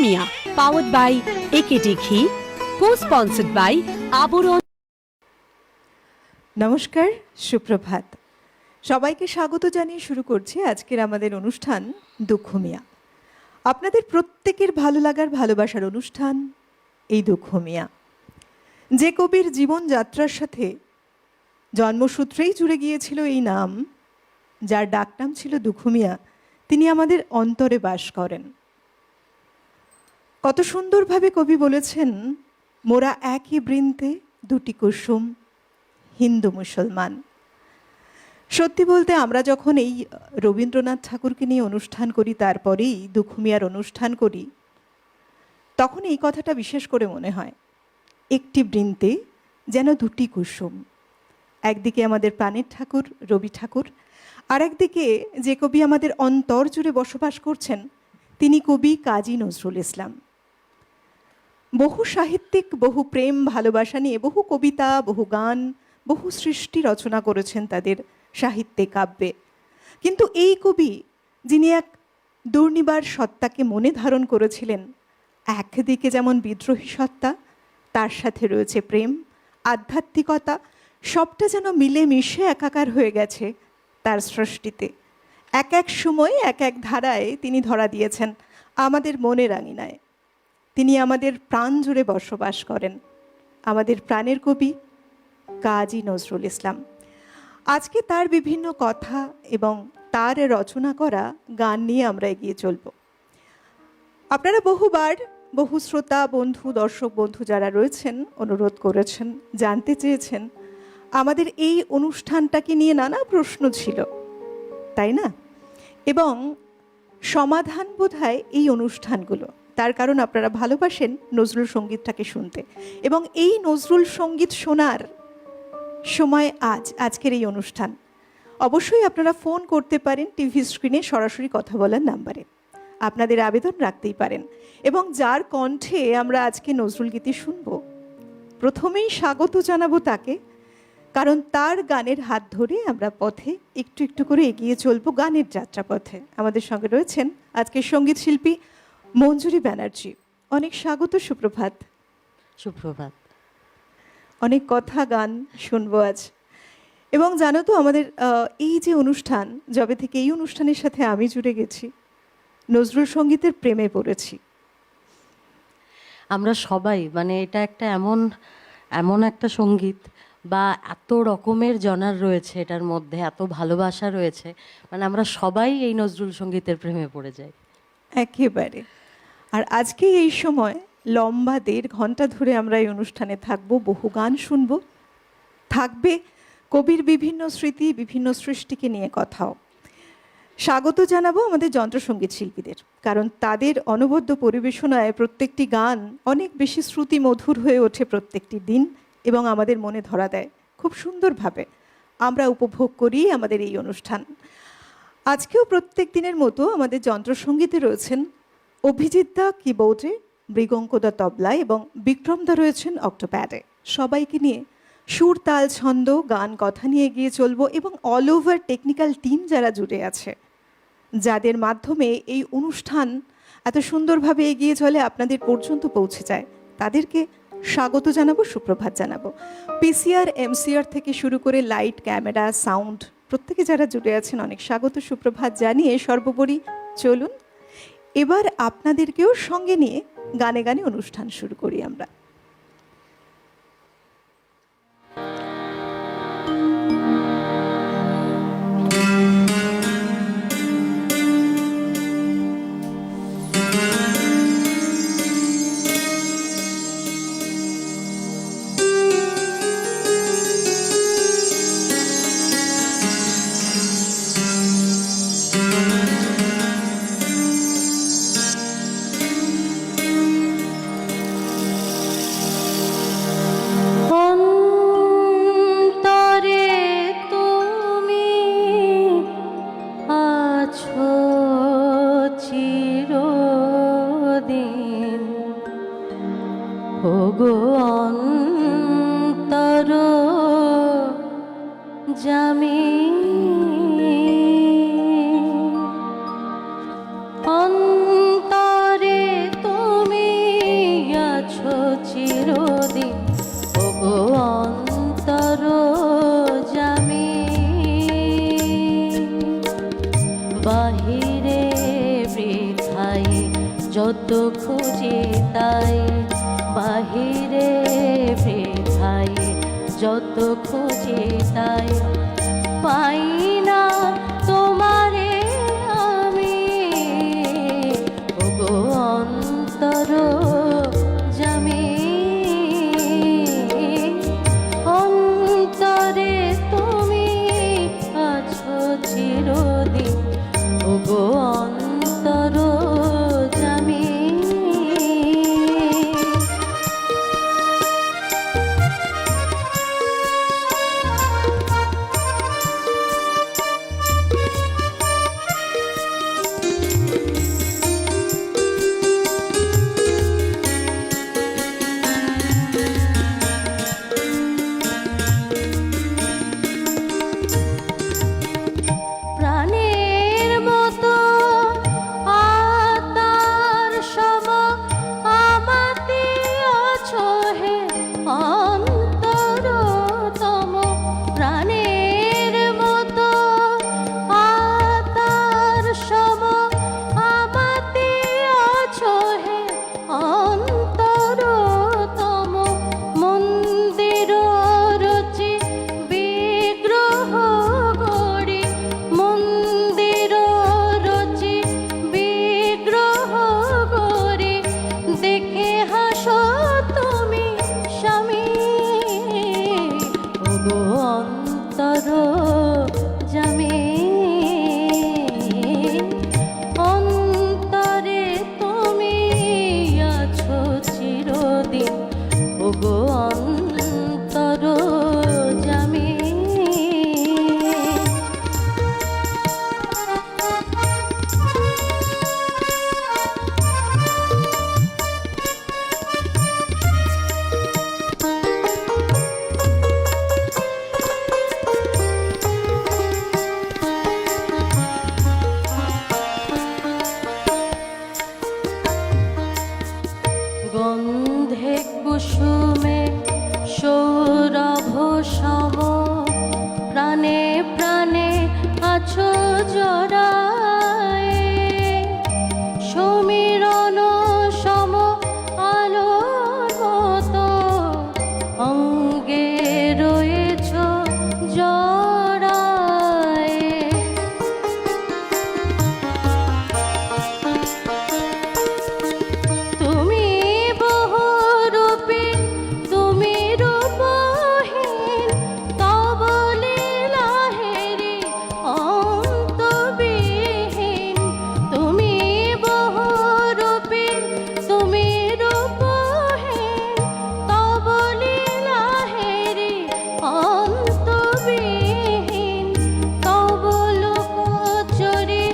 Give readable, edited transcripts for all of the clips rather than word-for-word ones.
দুঃখমিয়া, powered by AKT ঘি, co-sponsored by আবরণ। নমস্কার, সুপ্রভাত। সবাইকে স্বাগত জানিয়ে শুরু করছি আজকের আমাদের অনুষ্ঠান দুঃখমিয়া। আপনাদের প্রত্যেকের ভালো লাগার ভালোবাসার অনুষ্ঠান এই দুঃখমিয়া। যে কবির জীবনযাত্রার সাথে জন্মসূত্রেই জুড়ে গিয়েছিল এই নাম, যার ডাকনাম ছিল দুঃখমিয়া, তিনি আমাদের অন্তরে বাস করেন। কত সুন্দরভাবে কবি বলেছেন, মোরা একই বৃন্তে দুটি কুসুম, হিন্দু মুসলমান। সত্যি বলতে আমরা যখন এই রবীন্দ্রনাথ ঠাকুরকে নিয়ে অনুষ্ঠান করি, তারপরেই দুঃখমিয়ার অনুষ্ঠান করি, তখন এই কথাটা বিশেষ করে মনে হয়, একটি বৃন্তে যেন দুটি কুসুম। একদিকে আমাদের প্রাণের ঠাকুর রবি ঠাকুর, আর একদিকে যে কবি আমাদের অন্তর জুড়ে বসবাস করছেন, তিনি কবি কাজী নজরুল ইসলাম। বহু সাহিত্যিক বহু প্রেম ভালোবাসা নিয়ে বহু কবিতা, বহু গান, বহু সৃষ্টি রচনা করেছেন তাদের সাহিত্যে কাব্যে। কিন্তু এই কবি, যিনি এক দুর্নিবার সত্তাকে মনে ধারণ করেছিলেন, একদিকে যেমন বিদ্রোহী সত্তা, তার সাথে রয়েছে প্রেম, আধ্যাত্মিকতা, সবটা যেন মিলে মিশে একাকার হয়ে গেছে তার সৃষ্টিতে। এক এক সময় এক এক ধারায় তিনি ধরা দিয়েছেন আমাদের মনের আঙিনায়। তিনি আমাদের প্রাণ জুড়ে বসবাস করেন, আমাদের প্রাণের কবি কাজী নজরুল ইসলাম। আজকে তার বিভিন্ন কথা এবং তার রচনা করা গান নিয়ে আমরা এগিয়ে চলব। আপনারা বহুবার বহু শ্রোতা বন্ধু, দর্শক বন্ধু যারা রয়েছেন, অনুরোধ করেছেন, জানতে চেয়েছেন আমাদের এই অনুষ্ঠানটাকে নিয়ে নানা প্রশ্ন ছিল, তাই না? এবং সমাধান বোধহয় এই অনুষ্ঠানগুলো, তার কারণ আপনারা ভালোবাসেন নজরুল সঙ্গীতটাকে শুনতে, এবং এই নজরুল সঙ্গীত শোনার সময় আজকের এই অনুষ্ঠান। অবশ্যই আপনারা ফোন করতে পারেন টিভি স্ক্রিনে সরাসরি কথা বলার নাম্বারে, আপনাদের আবেদন রাখতেই পারেন। এবং যার কণ্ঠে আমরা আজকে নজরুল গীতি শুনব, প্রথমেই স্বাগত জানাবো তাকে, কারণ তার গানের হাত ধরে আমরা পথে একটু একটু করে এগিয়ে চলবো গানের যাত্রাপথে। আমাদের সঙ্গে রয়েছেন আজকের সঙ্গীত শিল্পী মঞ্জুরি ব্যানার্জি। অনেক স্বাগত, সুপ্রভাত। সুপ্রভাত। অনেক কথা গান শুনবো আজ। এবং জানো তো, আমাদের এই যে অনুষ্ঠান, যবে থেকে এই অনুষ্ঠানের সাথে আমি জুড়ে গেছি, নজরুল সঙ্গীতের প্রেমে পড়েছি। আমরা সবাই, মানে এটা একটা এমন একটা সঙ্গীত, বা এত রকমের জনার রয়েছে এটার মধ্যে, এত ভালোবাসা রয়েছে, মানে আমরা সবাই এই নজরুল সঙ্গীতের প্রেমে পড়ে যাই একেবারে। আর আজকে এই সময় লম্বা 1.5 ঘন্টা ধরে আমরা এই অনুষ্ঠানে থাকবো, বহু গান শুনবো, থাকবে কবির বিভিন্ন স্মৃতি, বিভিন্ন সৃষ্টিকে নিয়ে কথাও। স্বাগত জানাবো আমাদের যন্ত্রসঙ্গীত শিল্পীদের, কারণ তাদের অনবদ্য পরিবেশনায় প্রত্যেকটি গান অনেক বেশি শ্রুতি মধুর হয়ে ওঠে প্রত্যেকটি দিন, এবং আমাদের মনে ধরা দেয় খুব সুন্দরভাবে। আমরা উপভোগ করি আমাদের এই অনুষ্ঠান। আজকেও প্রত্যেক দিনের মতো আমাদের যন্ত্রসঙ্গীতে রয়েছেন অভিজিৎ দা কিবোর্ডে, মৃগঙ্কদা তবলায়, এবং বিক্রমদা রয়েছেন অক্টোপ্যাডে। সবাইকে নিয়ে সুর, তাল, ছন্দ, গান, কথা নিয়ে এগিয়ে চলবো, এবং অল ওভার টেকনিক্যাল টিম যারা জুড়ে আছে, যাদের মাধ্যমে এই অনুষ্ঠান এত সুন্দরভাবে এগিয়ে চলে, আপনাদের পর্যন্ত পৌঁছে যায়, তাদেরকে স্বাগত জানাবো, সুপ্রভাত জানাবো। পিসিআর, এমসিআর থেকে শুরু করে লাইট, ক্যামেরা, সাউন্ড, প্রত্যেকে যারা জুড়ে আছেন, অনেক স্বাগত সুপ্রভাত জানিয়ে সর্বোপরি চলুন এবার আপনাদেরকেও সঙ্গে নিয়ে গানে গানে অনুষ্ঠান শুরু করি আমরা। অন্তরে যত খুঁজি তাই বাহিরে বৃথাই, যত খুঁজি তাই পাই না তোমারে আমি। ওগো অন্তর জামি, অন্তরে তুমি আছো চিরদিন। ওগো অন্তর জামি। প্রাণের মতো আত্মার সম আমাতে আছো হে অন্তরতম। প্রাণের মতো আত্মার সম আমাতে আছো হে অন্তরতম। মন্দির রচি বিগ্রহ গড়ি, মন্দির রচি বিগ্রহ গড়ি দেখে হাসো তুমি স্বামী। ওগো অন্তর জামি, অন্তরে তুমি আছো চিরদিন। ওগো অন্তর জামি। গন্ধে কুসুমে সৌরভ সম প্রাণে প্রাণে আছো জড়ায়ে। সমীরণ সম আলোর মতো অঙ্গে রয়েছ জড়ায়ে। তুমি বহুরূপী, তুমি রূপহীন, তব লীলা হেরি অন্তবিহীন। তুমি বহুরূপী, তুমি রূপহীন, তব লীলা হেরি অন্তবিহীন। তব লোকচরি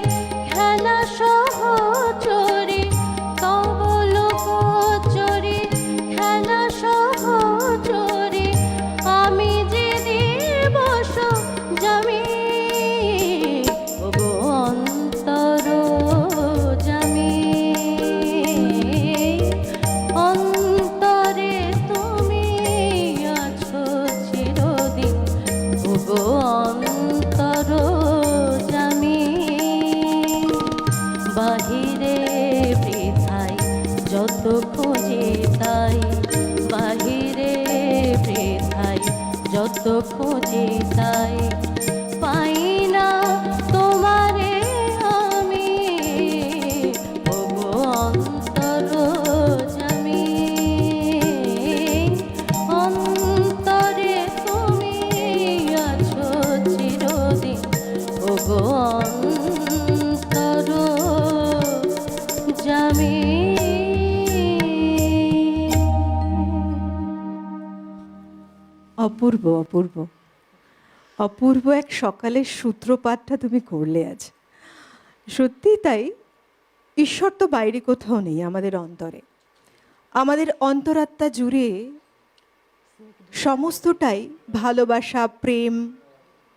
খেলা সহচরি, তব লোকচরি খেলা সহচরি আমি যে দিবস জামি। ওগো অন্তর জামি, অন্তরে তুমি আছো চিরদিন। ওগো অন্তর জামি। বাহিরে বৃথাই যত খুঁজি তাই, বাহিরে বৃথাই যত খুঁজি তাই পাই না তোমারে আমি। ওগো অন্তর জামি, অন্তরে তুমি আছো চিরদিন। ওগো অন্তর জামি। অপূর্ব অপূর্ব অপূর্ব এক সকালের সূত্রপাতটা তুমি করলে আজ। সত্যি তাই, ঈশ্বর তো বাইরে কোথাও নেই, আমাদের অন্তরে, আমাদের অন্তরাত্মা জুড়ে সমস্তটাই ভালোবাসা, প্রেম,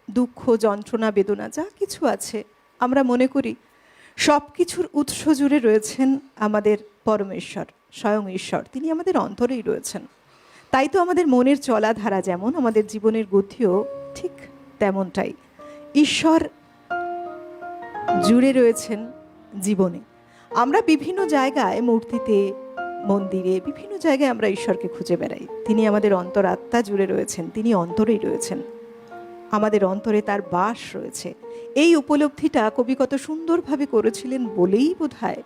দুঃখ, যন্ত্রণা, বেদনা যা কিছু আছে আমরা মনে করি সব কিছুর উৎস জুড়ে রয়েছেন আমাদের পরমেশ্বর, স্বয়ং ঈশ্বর। তিনি আমাদের অন্তরেই রয়েছেন। তাই তো আমাদের মনের চলাধারা যেমন, আমাদের জীবনের গতিও ঠিক তেমনটাই। ঈশ্বর জুড়ে রয়েছেন জীবনে। আমরা বিভিন্ন জায়গায় মূর্তিতে, মন্দিরে, বিভিন্ন জায়গায় আমরা ঈশ্বরকে খুঁজে বেড়াই। তিনি আমাদের অন্তরাত্মা জুড়ে রয়েছেন, তিনি অন্তরেই রয়েছেন, আমাদের অন্তরে তার বাস রয়েছে। এই উপলব্ধিটা কবি কত সুন্দরভাবে করেছিলেন বলেই বোধহয়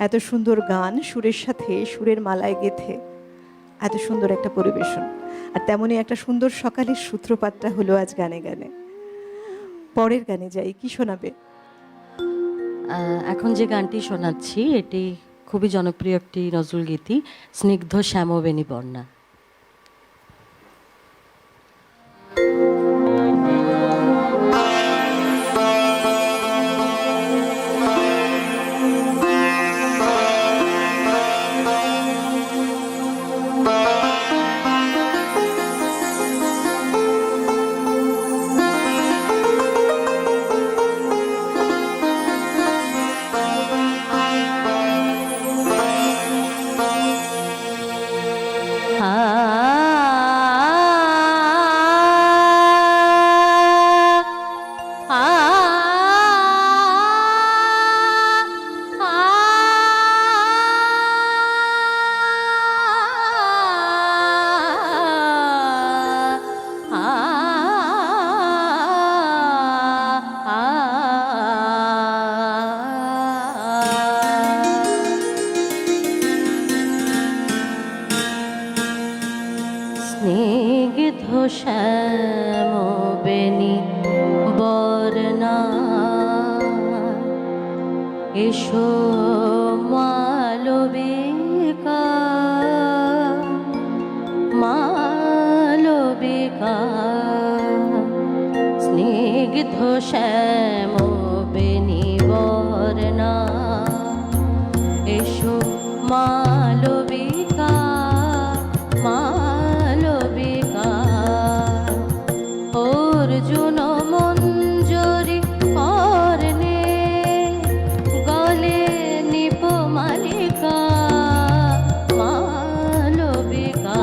এত সুন্দর গান সুরের সাথে সুরের মালায় গেথে এত সুন্দর একটা পরিবেশন। আর তেমনই একটা সুন্দর সকালের সূত্রপাতটা হলো আজ গানে গানে। পরের গানে যাই, কি শোনাবে? এখন যে গানটি শোনাচ্ছি এটি খুবই জনপ্রিয় একটি নজরুল গীতি, স্নিগ্ধ শ্যামবেণী বর্ণা। স্নিগ্ধ শ্যামবেণী বর্ণা এসো মালবিকা, মালবিকা। স্নিগ্ধ শ্যামবেণী বর্ণা এসো মালবিকা, মালবিকা। অর্জুন মঞ্জরি কর্ণে গলে নিপমালিকা, মালবিকা।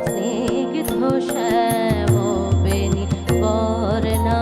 স্নিগ্ধ শ্যামবেণী বর্ণা।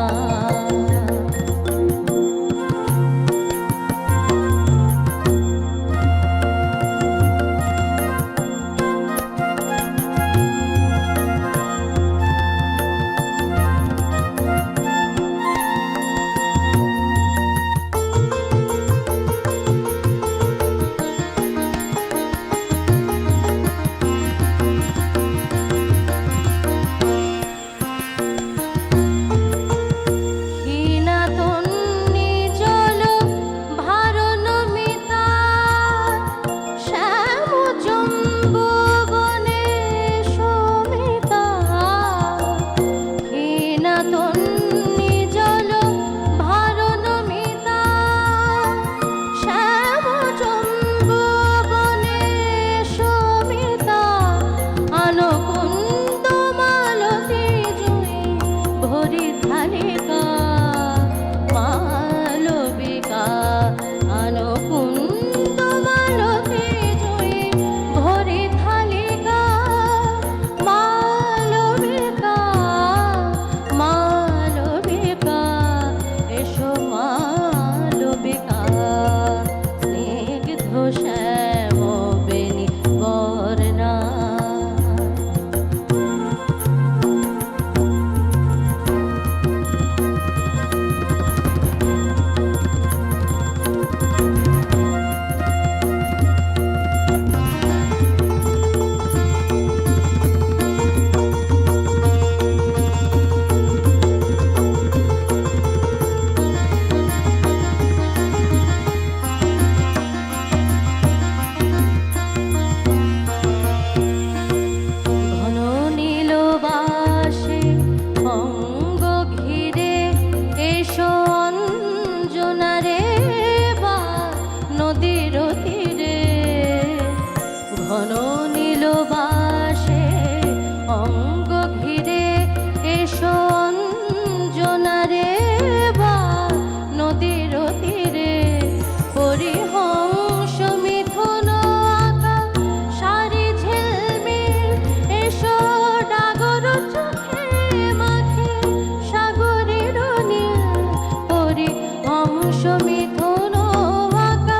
মিথুন আকাশ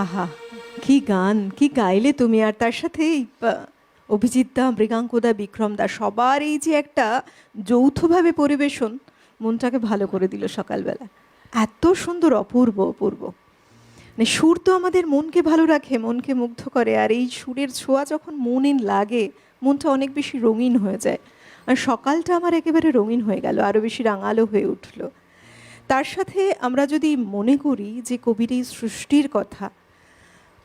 আহা, কি গান, কি গাইলে তুমি! আর তার সাথে এই অভিজিৎ দা, মৃগাঙ্কদা, বিক্রম দা, সবার এই যে একটা যৌথভাবে পরিবেশন মনটাকে ভালো করে দিল সকালবেলা। এত সুন্দর, অপূর্ব অপূর্ব। মানে সুর তো আমাদের মনকে ভালো রাখে, মনকে মুগ্ধ করে, আর এই সুরের ছোঁয়া যখন মনে লাগে মনটা অনেক বেশি রঙিন হয়ে যায়। আর সকালটা আমার একেবারে রঙিন হয়ে গেল, আরও বেশি রাঙালো হয়ে উঠলো। তার সাথে আমরা যদি মনে করি যে কবির এই সৃষ্টির কথা,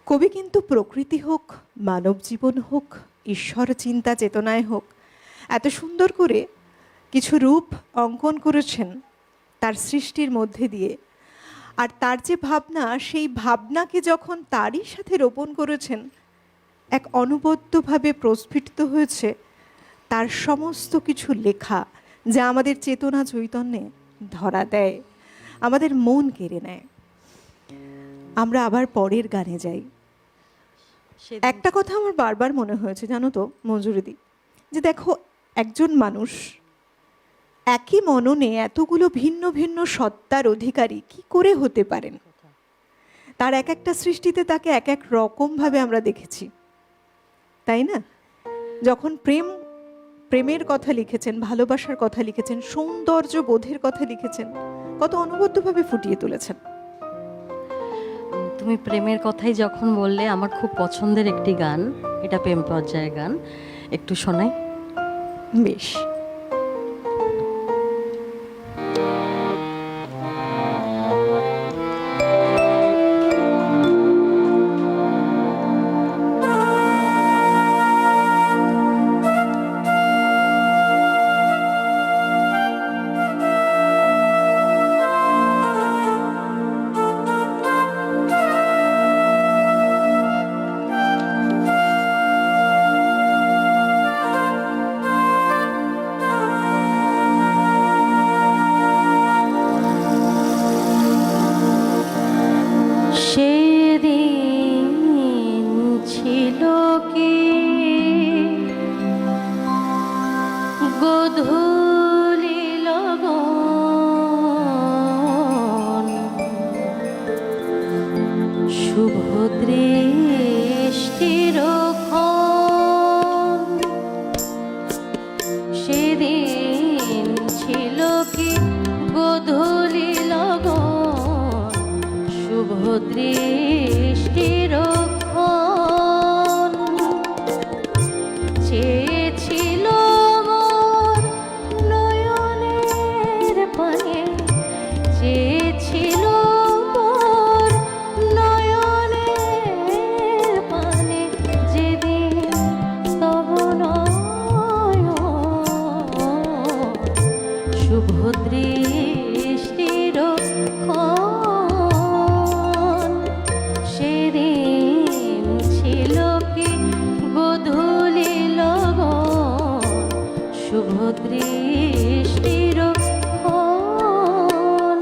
কবি কিন্তু প্রকৃতি হোক, মানব জীবন হোক, ঈশ্বর চিন্তা চেতনায় হোক, এত সুন্দর করে কিছু রূপ অঙ্কন করেছেন তার সৃষ্টির মধ্যে দিয়ে। আর তার যে ভাবনা, সেই ভাবনাকে যখন তারই সাথে রোপণ করেছেন, এক অনবদ্যভাবে প্রস্ফুটিত হয়েছে তার সমস্ত কিছু লেখা, যা আমাদের চেতনা চৈতন্যে ধরা দেয়, আমাদের মন কেড়ে নেয়। আমরা আবার পরের গানে যাই। একটা কথা আমার বারবার মনে হয়েছে, জানো তো মঞ্জুরিদি, যে দেখো, একজন মানুষ একই মননে এতগুলো ভিন্ন ভিন্ন সত্তার অধিকারী কি করে হতে পারেন? তার এক একটা সৃষ্টিতে তাকে এক এক রকমভাবে আমরা দেখেছি, তাই না? যখন প্রেমের কথা লিখেছেন, ভালোবাসার কথা লিখেছেন, সৌন্দর্য বোধের কথা লিখেছেন, কত অনবদ্যভাবে ফুটিয়ে তুলেছেন। তুমি প্রেমের কথাই যখন বললে, আমার খুব পছন্দের একটি গান, এটা প্রেম পর্যায়ের গান, একটু শোনাই। বেশ। গোধূলি লগন শুভ দৃষ্টির ক্ষণ, সেদিন ছিল কি গোধূলি লগন শুভ দৃষ্টির ক্ষণ, চেয়েছিল মোর নয়নের পানে, চেয়েছিল মোর নয়নের পানে, যেদিন তব নয়ন শুভ দৃষ্টির ক্ষণ, সেদিন ছিল কি গোধূলি লগন শুভ দৃষ্টির ক্ষণ।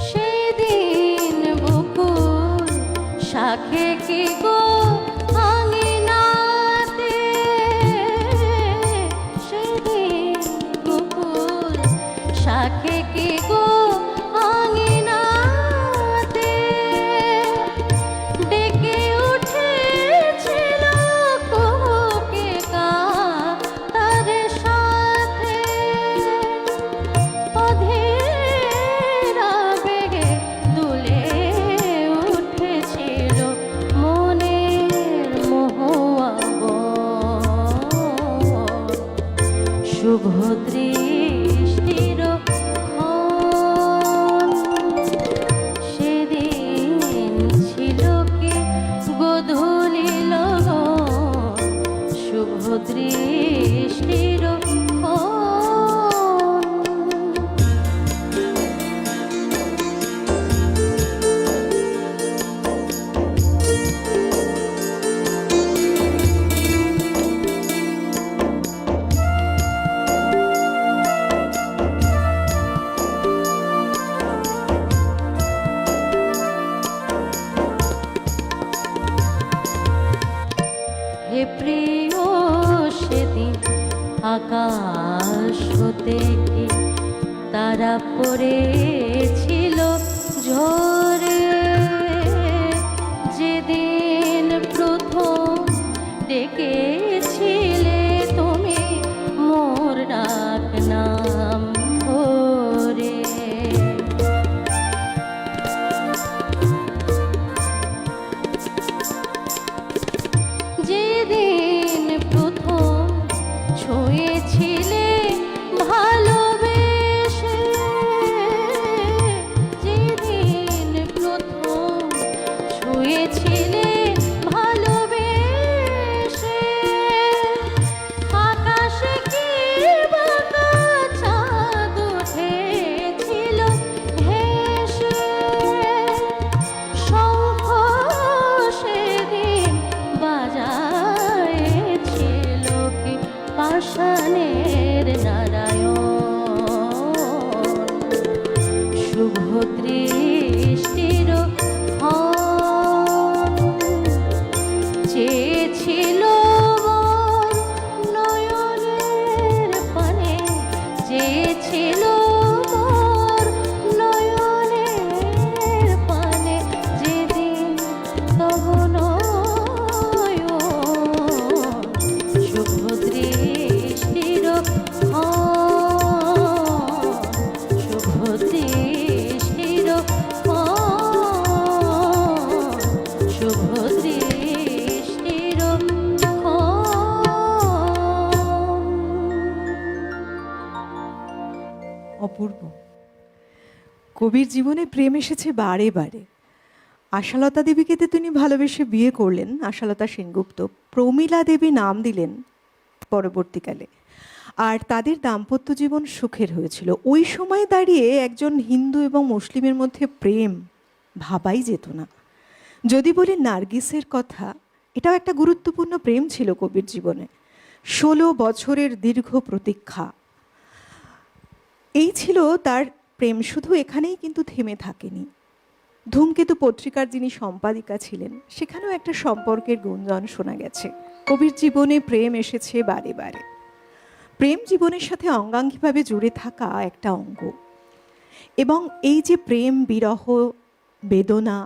সেদিন বকুল শাখে কি গো আঙিনাতে, সেদিন বকুল শাখে কি গো আঙিনাতে, ডেকে উঠেছিল কোকে কাতার সাথে, অধীর আবেগে দুলে উঠেছিল মনের মহুয়া বন, শুভ দৃষ্টির ক্ষণ, সেদিন ছিল কি গোধূলি লগন শুভ দৃষ্টির ক্ষণ। আকাশ হতে কি তারা পড়েছিল ঝরে, যেদিন প্রথম ডেকেছিলে তুমি মোর ডাক নাম ধরে। যেদিন প্রথম ছুঁয়েছিলে ভালোবেসে, যেদিন প্রথম ছুঁয়েছিলে ভালোবেসে, আকাশে কি বাঁকা চাঁদ উঠেছিল ভেসে, শঙ্খ সেদিন বাজায়েছিল কি পাষাণের নারায়ণ, শুভ দৃষ্টির ক্ষণ চেয়েছিল মোর নয়নের পানে, চেয়েছিল মোর নয়নের পানে, যেদিন তব নয়ন শুভ দৃষ্টির ক্ষণ, শুভ দৃষ্টির ক্ষণ, শুভ দৃষ্টির ক্ষণ। অপূর্ব। কবির জীবনে প্রেম এসেছে বারে বারে। আশালতা দেবীকে তো তিনি ভালোবেসে বিয়ে করলেন, আশালতা সেনগুপ্ত। প্রমীলা দেবী নাম দিলেন পরবর্তীকালে, আর তাদের দাম্পত্য জীবন সুখের হয়েছিল। ওই সময় দাঁড়িয়ে একজন হিন্দু এবং মুসলিমের মধ্যে প্রেম ভাবাই যেত না। যদি বলি নার্গিসের কথা, এটাও একটা গুরুত্বপূর্ণ প্রেম ছিল কবির জীবনে। 16 বছরের দীর্ঘ প্রতীক্ষা, এই ছিল তার প্রেম। শুধু এখানেই কিন্তু থেমে থাকেনি। ধূমকেতু পত্রিকার যিনি সম্পাদিকা ছিলেন, সেখানেও একটা সম্পর্কের গুঞ্জন শোনা গেছে। কবির জীবনে প্রেম এসেছে বারে বারে। প্রেম জীবনের সাথে অঙ্গাঙ্গিভাবে জুড়ে থাকা একটা অঙ্গ, এবং এই যে প্রেম, বিরহ, বেদনা,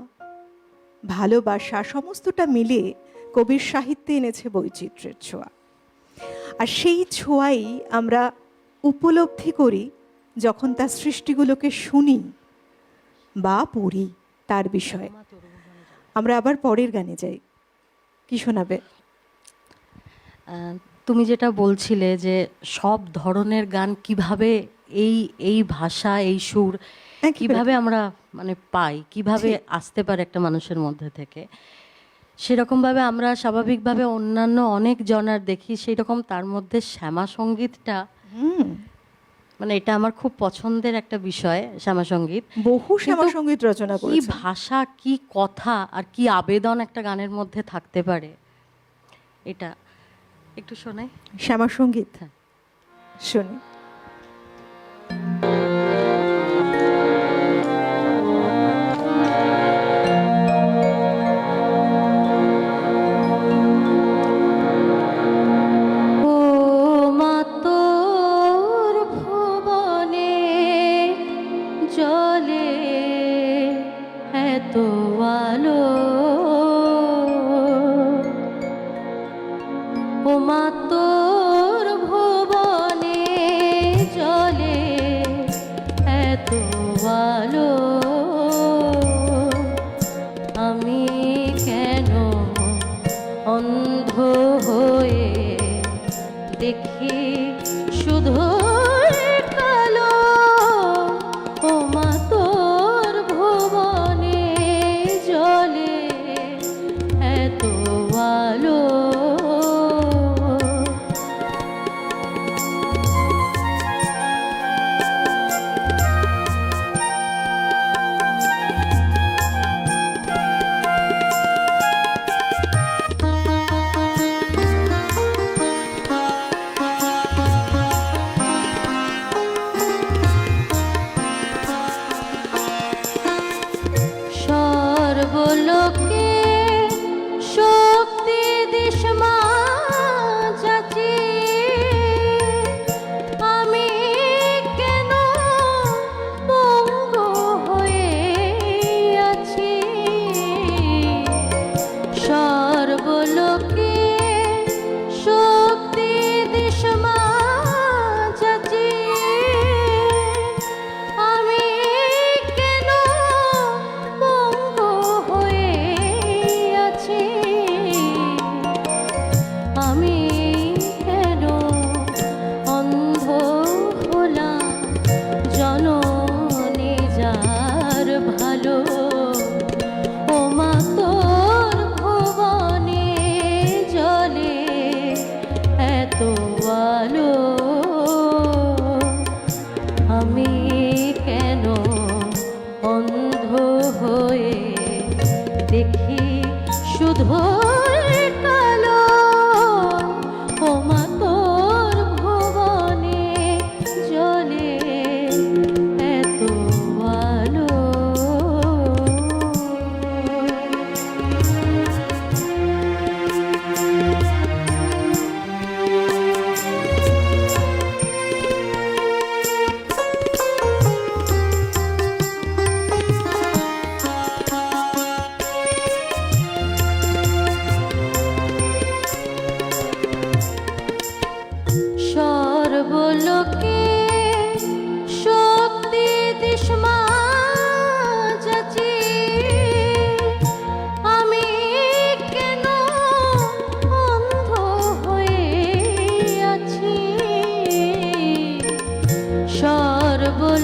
ভালোবাসা সমস্তটা মিলে কবির সাহিত্যে এনেছে বৈচিত্র্যের ছোঁয়া। আর সেই ছোঁয়াই আমরা উপলব্ধি করি যখন তার সৃষ্টিগুলোকে শুনি বা পড়ি তার বিষয়ে। আমরা আবার পরের গানে যাই। কি শোনাবে? তুমি যেটা বলছিলে যে সব ধরনের গান কিভাবে এই এই ভাষা, এই সুর কিভাবে আমরা মানে পাই, কিভাবে আসতে পারে একটা মানুষের মধ্যে থেকে, সেরকমভাবে আমরা স্বাভাবিকভাবে অন্যান্য অনেক জনার দেখি। সেই রকম তার মধ্যে শ্যামা সঙ্গীতটা, মানে এটা আমার খুব পছন্দের একটা বিষয়। শ্যামা সঙ্গীত, বহু শ্যামা সঙ্গীত রচনা করেছেন। কি ভাষা, কি কথা আর কি আবেদন একটা গানের মধ্যে থাকতে পারে, এটা একটু শোনাই। শ্যামা সঙ্গীত হ্যাঁ, শুনি। জলে এত আলো, ও মা তোর ভুবনে জলে এত আলো, আমি কেন অন্ধ হয়ে দেখি শুধু কালো, ও মা তোর ভুবনে জলে এত আলো।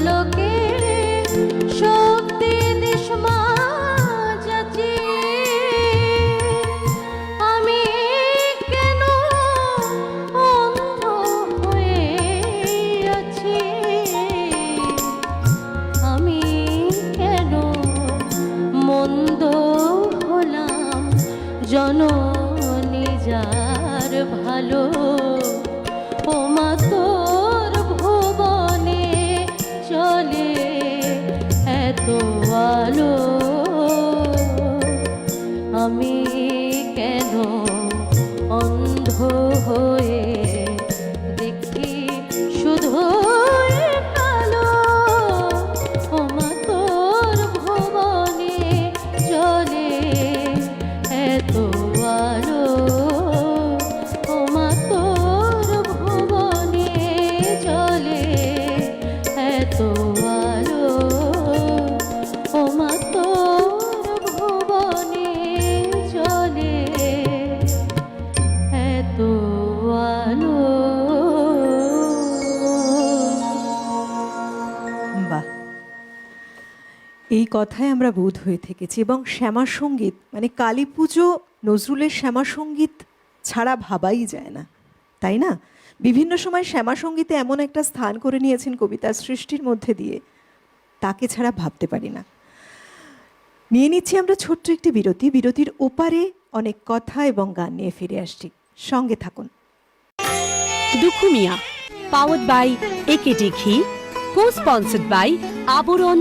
লোকে শক্তি দিস মা যাচি, আমি কেন অন্ধ হয়ে আছি, আমি কেন মন্দ হলাম জননী যার ভালো, ও মা তোর ভুবনে চলে এত আলো, আমি কেন অন্ধ হয়ে দেখি শুধু কালো, ও মা তোর ভুবনে চলে এত আলো, ও মা তোর ভুবনে চলে এত আলো, ও মা তোর ভুবনে চলে এত আলো। বাহ, এই কথায় আমরা বোধ হয়ে থেকেছি। এবং শ্যামা সঙ্গীত মানে কালী পুজো, নজরুলের শ্যামা সঙ্গীত ছাড়া ভাবাই যায় না, তাই না? বিভিন্ন সময় শ্যামা সঙ্গীতে এমন একটা স্থান করে নিয়েছেন কবিতার সৃষ্টির মধ্যে দিয়ে, তাকে ছাড়া ভাবতে পারি না। নিয়ে নিচ্ছি আমরা ছোট্ট একটি বিরতি। বিরতির ওপারে অনেক কথা এবং গান নিয়ে ফিরে আসছি, সঙ্গে থাকুন। দুখু মিয়া, পাওয়ার্ড বাই একেটি ঘি, কো স্পন্সর্ড বাই আবরণ।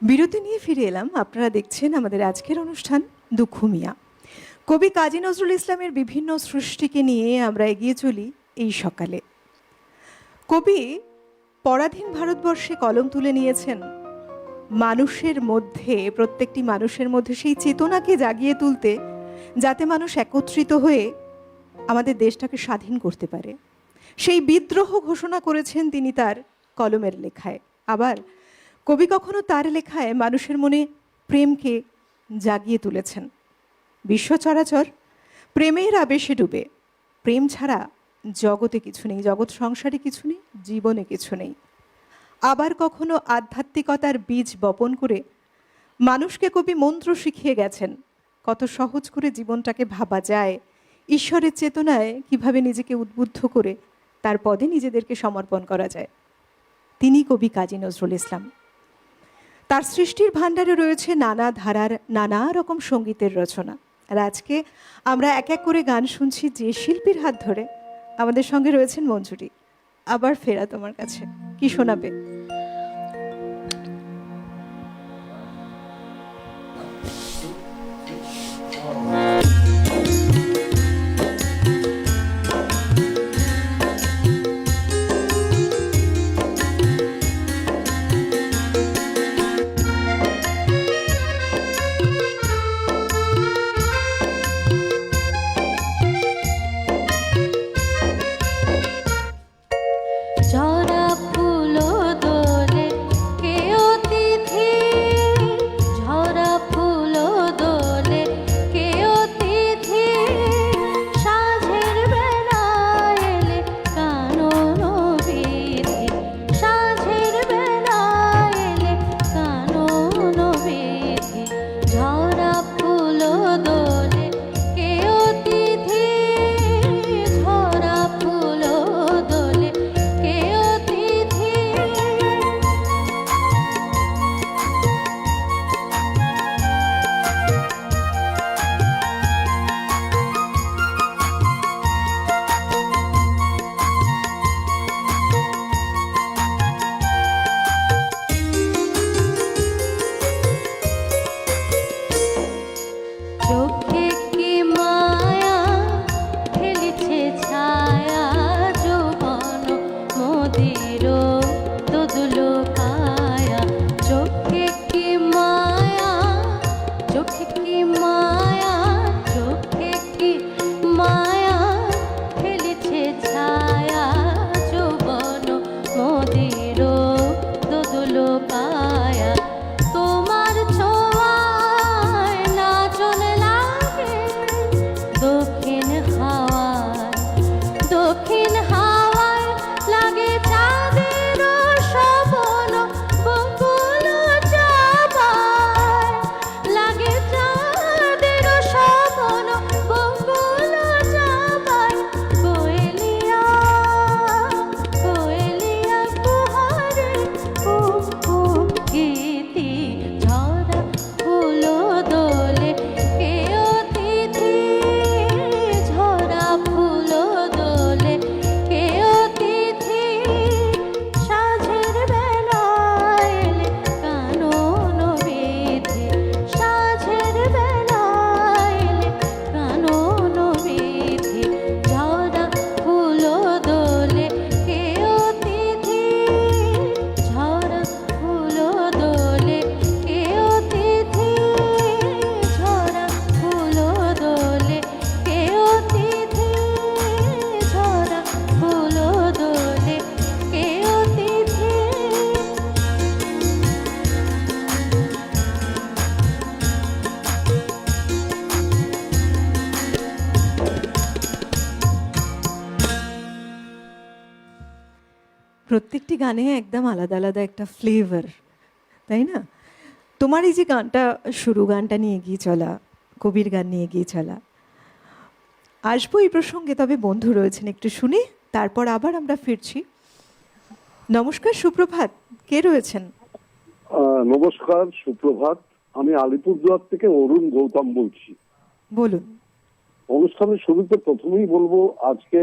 বিরতি নিয়ে ফিরে এলাম। আপনারা দেখছেন আমাদের আজকের অনুষ্ঠান দুখু মিয়া। কবি কাজী নজরুল ইসলামের বিভিন্ন সৃষ্টিকে নিয়ে আমরা এগিয়ে চলি এই সকালে। কবি পরাধীন ভারতবর্ষে কলম তুলে নিয়েছেন মানুষের মধ্যে, প্রত্যেকটি মানুষের মধ্যে সেই চেতনাকে জাগিয়ে তুলতে, যাতে মানুষ একত্রিত হয়ে আমাদের দেশটাকে স্বাধীন করতে পারে। সেই বিদ্রোহ ঘোষণা করেছেন তিনি তার কলমের লেখায়। আবার কবি কখনো তার লেখায় মানুষের মনে প্রেমকে জাগিয়ে তুলেছেন। বিশ্ব চরাচর প্রেমের আবেশে ডুবে, প্রেম ছাড়া জগতে কিছু নেই, জগৎ সংসারে কিছু নেই, জীবনে কিছু নেই। আবার কখনো আধ্যাত্মিকতার বীজ বপন করে মানুষকে কবি মন্ত্র শিখিয়ে গেছেন, কত সহজ করে জীবনটাকে ভাবা যায়, ঈশ্বরের চেতনায় কিভাবে নিজেকে উদ্বুদ্ধ করে তার পদে নিজেদেরকে সমর্পণ করা যায়। তিনি কবি কাজী নজরুল ইসলাম। তার সৃষ্টির ভাণ্ডারে রয়েছে নানা ধারার নানা রকম সঙ্গীতের রচনা। আর আজকে আমরা এক এক করে গান শুনছি যে শিল্পীর হাত ধরে। আমাদের সঙ্গে রয়েছেন মঞ্জুরি। আবার ফেরা তোমার কাছে, কি শোনাবে? জরা ফুল প্রত্যেকটি গানে একদম আলাদা আলাদা একটা ফ্লেভার, তাই না? তোমার এই যে গানটা, শুরু গানটা নিয়ে এগিয়ে চলা, কবির গান নিয়ে এগিয়ে চলা, আসবো এই প্রসঙ্গে, তবে বন্ধু রয়েছেন একটু শুনি, তারপর আবার আমরা ফিরছি। নমস্কার, সুপ্রভাত, কে রয়েছেন? নমস্কার, সুপ্রভাত। আমি আলিপুরদুয়ার থেকে অরুণ গৌতম বলছি। বলুন। অনুষ্ঠানের শুরুতে প্রথমেই বলবো, আজকে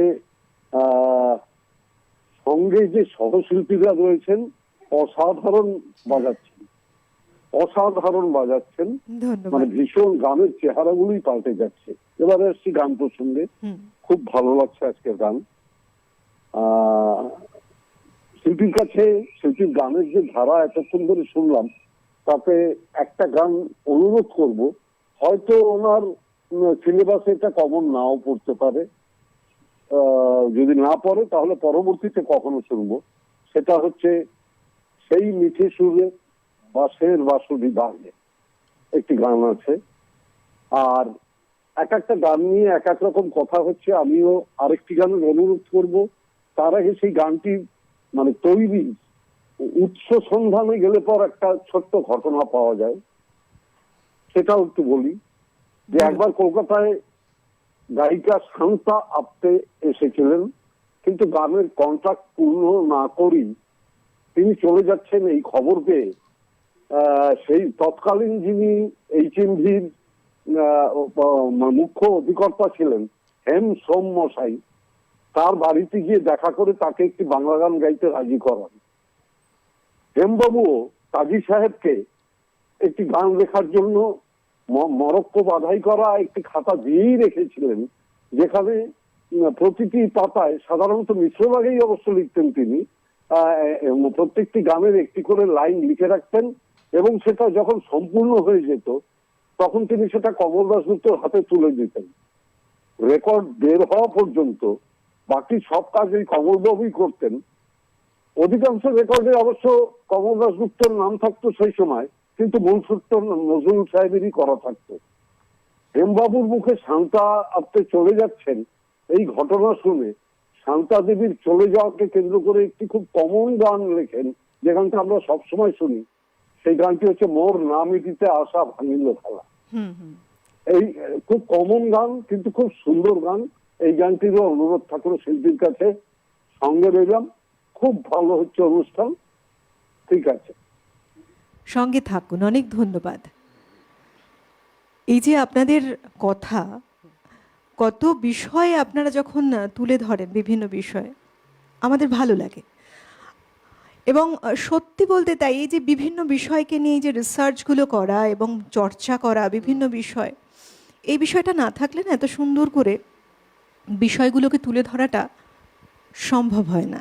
সঙ্গে যে সহশিল্পীরা রয়েছেন অসাধারণ বাজাচ্ছেন, অসাধারণ বাজাচ্ছেন, মানে ধন্যবাদ। ভীষণ গানের চেহারাগুলোই পাল্টে যাচ্ছে। এবারে আসছি গান প্রসঙ্গে। হুম, খুব ভালো লাগছে আজকের গান। শিল্পীর কাছে, শিল্পীর গানের যে ধারা এতক্ষণ ধরে শুনলাম, তাতে একটা গান অনুরোধ করব। হয়তো ওনার সিলেবাসে এটা কমন নাও পড়তে পারে, যদি না পড়ে তাহলে পরবর্তীতে কখনো শুনবো। সেটা হচ্ছে সেই মিঠে সুরে বাঁশের বাঁশুরি বাজে, একটি গান আছে। আর এক একটা গান নিয়ে এক এক রকম কথা হচ্ছে, আমিও আরেকটি গানের অনুরোধ করব। তার আগে সেই গানটি মানে তৈরি উৎস সন্ধানে গেলে পর একটা ছোট্ট ঘটনা পাওয়া যায়, সেটাও একটু বলি। যে একবার কলকাতায় গায়িকা শান্তা আপ্তে এসেছিলেন, কিন্তু গানের কন্ট্রাক্ট পূর্ণ না করেই তিনি চলে যাচ্ছেন এই খবর পেয়ে সেই তৎকালীন যিনি HMV-র মুখ্য অধিকর্তা ছিলেন হেম সোম মশাই, তার বাড়িতে গিয়ে দেখা করে তাকে একটি বাংলা গান গাইতে রাজি করান। হেমবাবুও কাজী সাহেবকে একটি গান লেখার জন্য মরক্কো বাধাই করা একটি খাতা দিয়েই রেখেছিলেন, যেখানে প্রতিটি পাতায় সাধারণত মিশ্র ভাগেই অবশ্য লিখতেন তিনি, প্রত্যেকটি গানের একটি করে লাইন লিখে রাখতেন, এবং সেটা যখন সম্পূর্ণ হয়ে যেত তখন তিনি সেটা কমল দাশগুপ্তর হাতে তুলে দিতেন। রেকর্ড বের হওয়া পর্যন্ত বাকি সব কাজ এই কমলবাবুই করতেন। অধিকাংশ রেকর্ডে অবশ্য কমল দাশগুপ্তর নাম থাকতো সেই সময়, কিন্তু মূল সূত্র নজরুল সাহেবেরই করা থাকতো। হেমবাবুর মুখে শান্তা আপ্তে চলে যাচ্ছেন এই ঘটনা শুনে শান্তা দেবীর চলে যাওয়াকে কেন্দ্র করে একটি খুব কমন গান লেখেন, যে গানটা আমরা সবসময় শুনি। সেই গানটি হচ্ছে মোর না মিটিতে আশা ভাঙিল খেলা। এই খুব কমন গান, কিন্তু খুব সুন্দর গান। এই গানটিরও অনুরোধ থাকলো শিল্পীর কাছে। সঙ্গে রইলাম, খুব ভালো হচ্ছে অনুষ্ঠান। ঠিক আছে, সঙ্গে থাকুন, অনেক ধন্যবাদ। এই যে আপনাদের কথা, কত বিষয়ে আপনারা যখন তুলে ধরেন, বিভিন্ন বিষয় আমাদের ভালো লাগে। এবং সত্যি বলতে তাই, এই যে বিভিন্ন বিষয়কে নিয়ে যে রিসার্চগুলো করা এবং চর্চা করা বিভিন্ন বিষয়, এই বিষয়টা না থাকলে না এত সুন্দর করে বিষয়গুলোকে তুলে ধরাটা সম্ভব হয় না।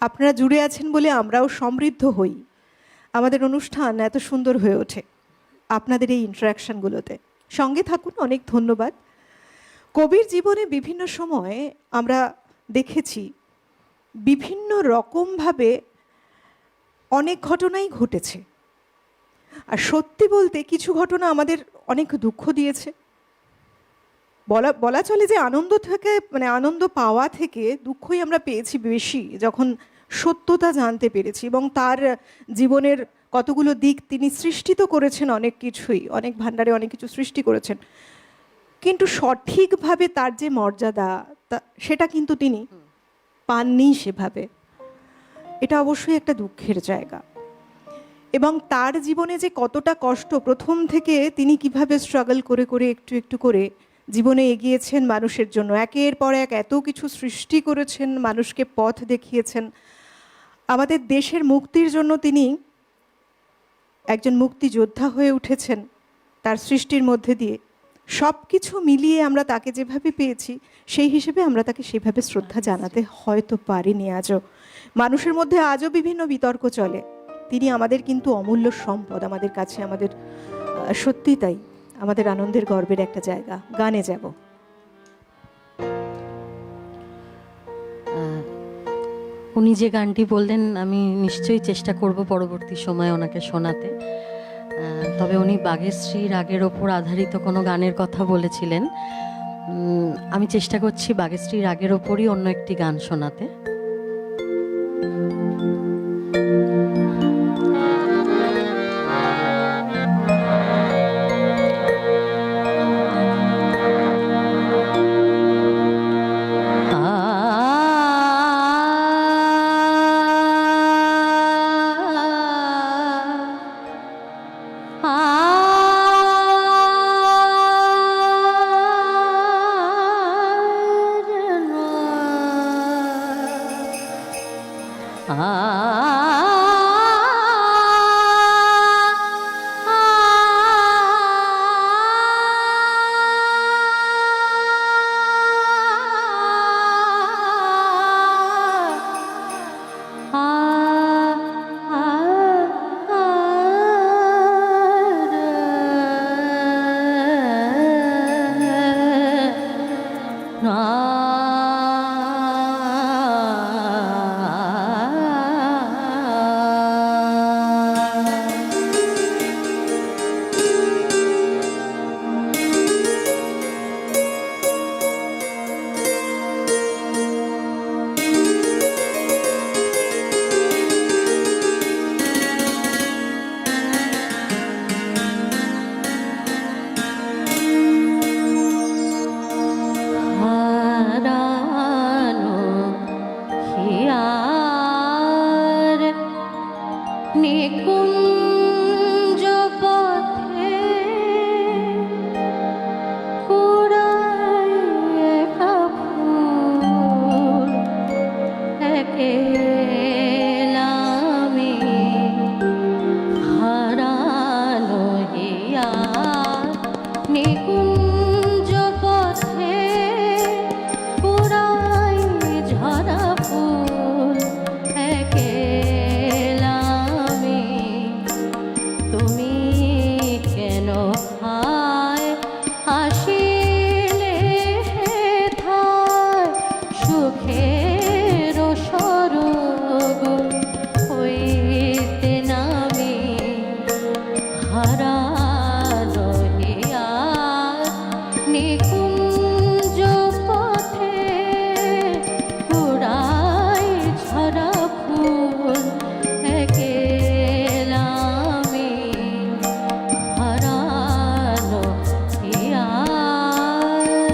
আপনারা জুড়ে আছেন বলে আমরাও সমৃদ্ধ হই, আমাদের অনুষ্ঠান এত সুন্দর হয়ে ওঠে আপনাদের এই ইন্টারাকশনগুলোতে। সঙ্গে থাকুন, অনেক ধন্যবাদ। কবির জীবনে বিভিন্ন সময়ে আমরা দেখেছি বিভিন্ন রকমভাবে অনেক ঘটনাই ঘটেছে। আর সত্যি বলতে কিছু ঘটনা আমাদের অনেক দুঃখ দিয়েছে। বলা চলে যে আনন্দ থেকে, মানে আনন্দ পাওয়া থেকে দুঃখই আমরা পেয়েছি বেশি, যখন সত্যতা জানতে পেরেছি। এবং তার জীবনের কতগুলো দিক তিনি সৃষ্টি তো করেছেন, অনেক কিছুই, অনেক ভাণ্ডারে অনেক কিছু সৃষ্টি করেছেন, কিন্তু সঠিকভাবে তার যে মর্যাদা সেটা কিন্তু তিনি পাননি সেভাবে। এটা অবশ্যই একটা দুঃখের জায়গা। এবং তার জীবনে যে কতটা কষ্ট, প্রথম থেকে তিনি কিভাবে স্ট্রাগল করে করে একটু একটু করে জীবনে এগিয়েছেন মানুষের জন্য, একের পর এক এত কিছু সৃষ্টি করেছেন, মানুষকে পথ দেখিয়েছেন। আমাদের দেশের মুক্তির জন্য তিনি একজন মুক্তিযোদ্ধা হয়ে উঠেছেন তার সৃষ্টির মধ্যে দিয়ে। সব কিছু মিলিয়ে আমরা তাকে যেভাবে পেয়েছি, সেই হিসেবে আমরা তাকে সেভাবে শ্রদ্ধা জানাতে হয়তো পারিনি আজও। মানুষের মধ্যে আজও বিভিন্ন বিতর্ক চলে। তিনি আমাদের কিন্তু অমূল্য সম্পদ আমাদের কাছে, আমাদের সত্যি তাই আমাদের আনন্দের গর্বের একটা জায়গা। গানে যাব। উনি যে গানটি বললেন, আমি নিশ্চয়ই চেষ্টা করব পরবর্তী সময়ে ওনাকে শোনাতে। তবে উনি বাঘেশ্রী রাগের ওপর আধারিত কোনো গানের কথা বলেছিলেন। আমি চেষ্টা করছি বাঘেশ্রী রাগের ওপরই অন্য একটি গান শোনাতে। হারানো হিয়ার নিকুঞ্জ পথে কুড়ায় একা ফুল একেলা আমি হারানো হিয়ার নিকুঞ্জ পথে কুড়ায় ঝরা ফুল একেলা আমি। তুমি কেন হায় আসিলে হেথায় সুখের স্বর্গ হইতে নামি হারানো হিয়ার নিকুঞ্জ পথে কুড়ায় ঝরা ফুল একেলা আমি হারানো হিয়ার।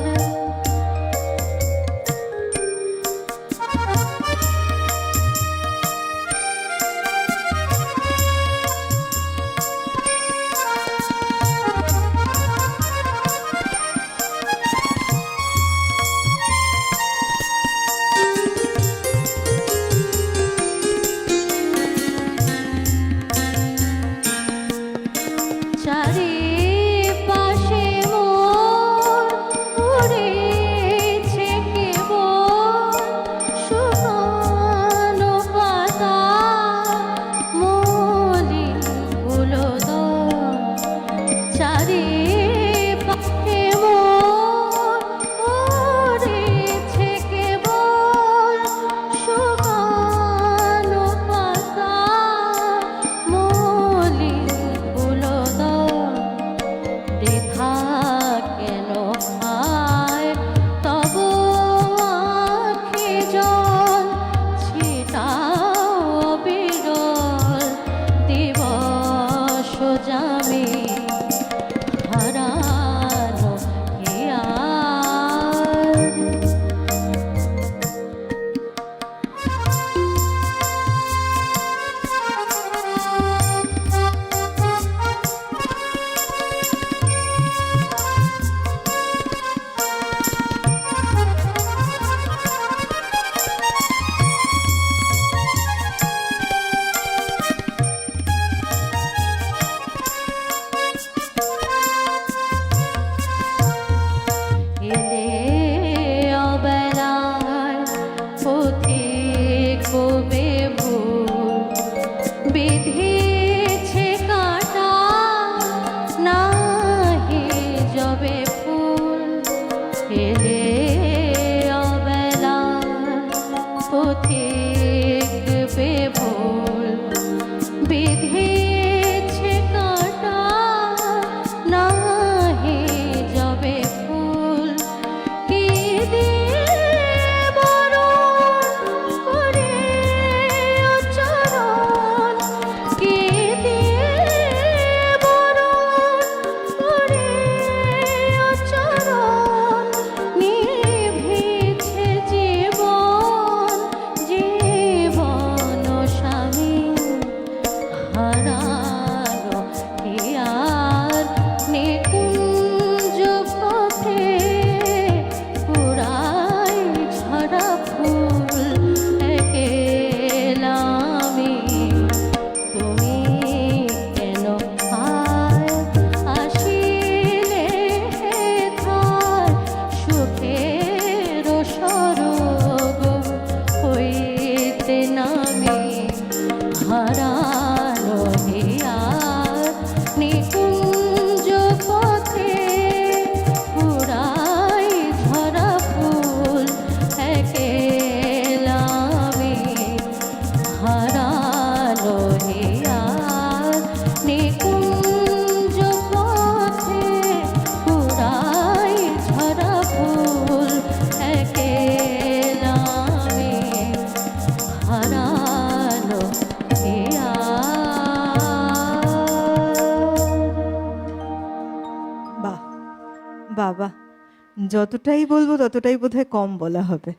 যতটাই বলবো ততটাই বোধহয় কম বলা হবে।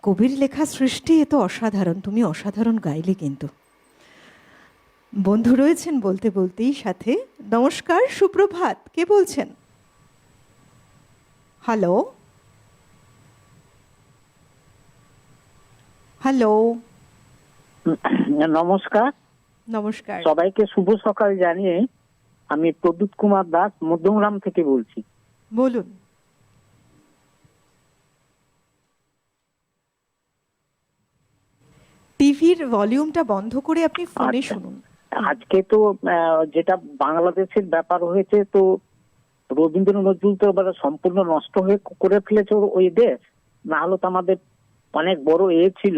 কবির লেখা সৃষ্টি এ তো অসাধারণ, তুমি অসাধারণ গাইলে কিন্তু। বন্ধু রয়েছেন বলতে বলতেই সাথে। নমস্কার, সুপ্রভাত, কে বলছেন? হ্যালো হ্যালো নমস্কার, নমস্কার। সবাইকে শুভ সকাল জানিয়ে আমি প্রদ্যুৎ কুমার দাস মধ্যমগ্রাম থেকে বলছি। বলুন। টিভির ভলিউমটা বন্ধ করে আপনি ফোনে আচ্ছা। শুনুন। আজকে তো যেটা বাংলাদেশের ব্যাপার হয়েছে, তো রবীন্দ্র নজরুল তো এবারে সম্পূর্ণ নষ্ট হয়ে করে ফেলেছে ওই দেশ, না হলে তো আমাদের অনেক বড় ছিল।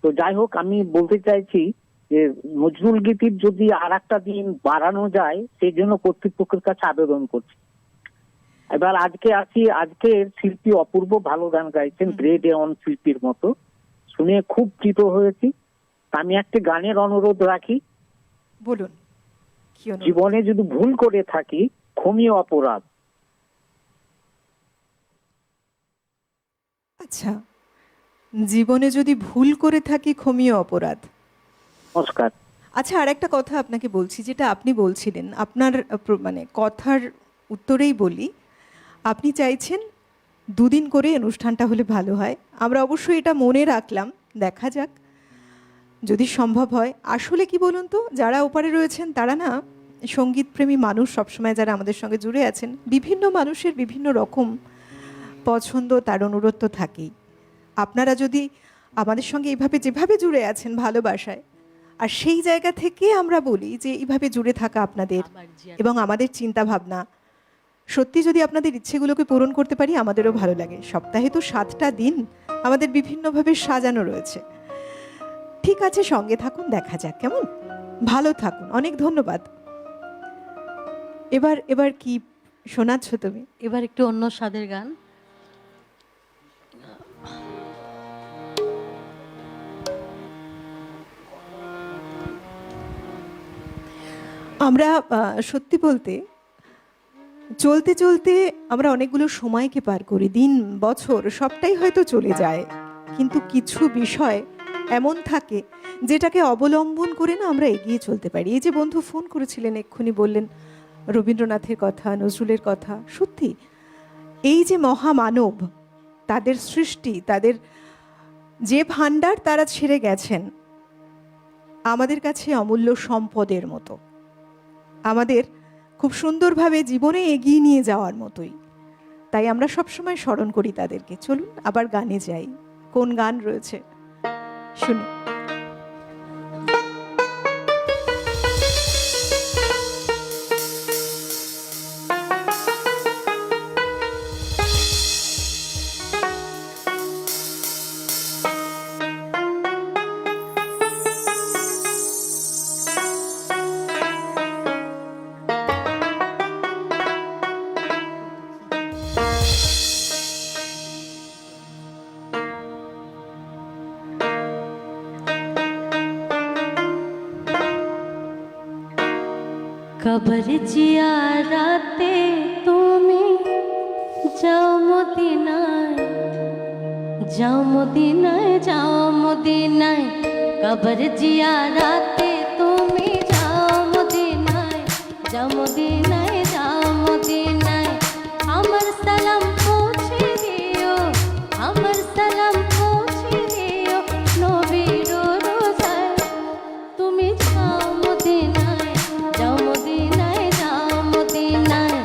তো যাই হোক, আমি বলতে চাইছি যে নজরুল গীতির যদি আর একটা দিন বাড়ানো যায় সেই জন্য কর্তৃপক্ষের কাছে আবেদন করছি। এবার আজকে আসি, আজকে শিল্পী অপূর্ব ভালো গান গাইছেন, গ্রেড এ অন শিল্পীর মতো, শুনে খুব কৃত হয়েছি। আমি একটা গানের অনুরোধ রাখি। বলুন, কি অনুরোধ? জীবনে যদি ভুল করে থাকি ক্ষমীয় অপরাধ। আচ্ছা, জীবনে যদি ভুল করে থাকি ক্ষমীয় অপরাধ। নমস্কার। আচ্ছা, আর একটা কথা আপনাকে বলছি, যেটা আপনি বলছিলেন আপনার মানে কথার উত্তরেই বলি, আপনি চাইছেন দুদিন করে অনুষ্ঠানটা হলে ভালো হয়। আমরা অবশ্যই এটা মনে রাখলাম, দেখা যাক যদি সম্ভব হয়। আসলে কি বলুন তো, যারা ওপারে রয়েছেন তারা না সঙ্গীতপ্রেমী মানুষ, সবসময় যারা আমাদের সঙ্গে জুড়ে আছেন, বিভিন্ন মানুষের বিভিন্ন রকম পছন্দ, তার অনুরোধ তো থাকেই। আপনারা যদি আমাদের সঙ্গে এইভাবে যেভাবে জুড়ে আছেন ভালোবাসায়, আর সেই জায়গা থেকে আমরা বলি যে এইভাবে জুড়ে থাকা আপনাদের এবং আমাদের চিন্তা ভাবনা, সত্যি যদি আপনাদের ইচ্ছেগুলোকে পূরণ করতে পারি আমাদেরও ভালো লাগে। সপ্তাহে তো 7টা দিন আমাদের বিভিন্নভাবে সাজানো রয়েছে। ঠিক আছে, সঙ্গে থাকুন, দেখা যাক কেমন। ভালো থাকুন, অনেক ধন্যবাদ। এবার কি শোনাচ্ছ তুমি? এবার একটু অন্য স্বাদের গান। আমরা সত্যি বলতে চলতে চলতে আমরা অনেকগুলো সময়কে পার করি, দিন বছর সবটাই হয়তো চলে যায়, কিন্তু কিছু বিষয় এমন থাকে যেটাকে অবলম্বন করে না আমরা এগিয়ে চলতে পারি। এই যে বন্ধু ফোন করেছিলেন, এক্ষুনি বললেন রবীন্দ্রনাথের কথা, নজরুলের কথা। সত্যি এই যে মহামানব, তাদের সৃষ্টি, তাদের যে ভাণ্ডার তারা ছেড়ে গেছেন, আমাদের কাছে অমূল্য সম্পদের মতো, আমাদের খুব সুন্দরভাবে জীবনে এগিয়ে নিয়ে যাওয়ার মতোই। তাই আমরা সবসময় স্মরণ করি তাদেরকে। চলুন আবার গানে যাই। কোন গান রয়েছে শুনি। কবর জিয়ারাতে তুমি যাও মদিনায়, যাও মদিনায়, যাও মদিনায়। কবর জিয়ারাতে তুমি যাও মদিনায়, যাও মদিনায়, যাও মদিনায়। আমার সালাম পৌঁছে দিও, আমার সালাম পৌঁছে দিও নবীর রোজায়। তুমি যাও মদিনায়, যাও মদিনায়, যাও মদিনায়।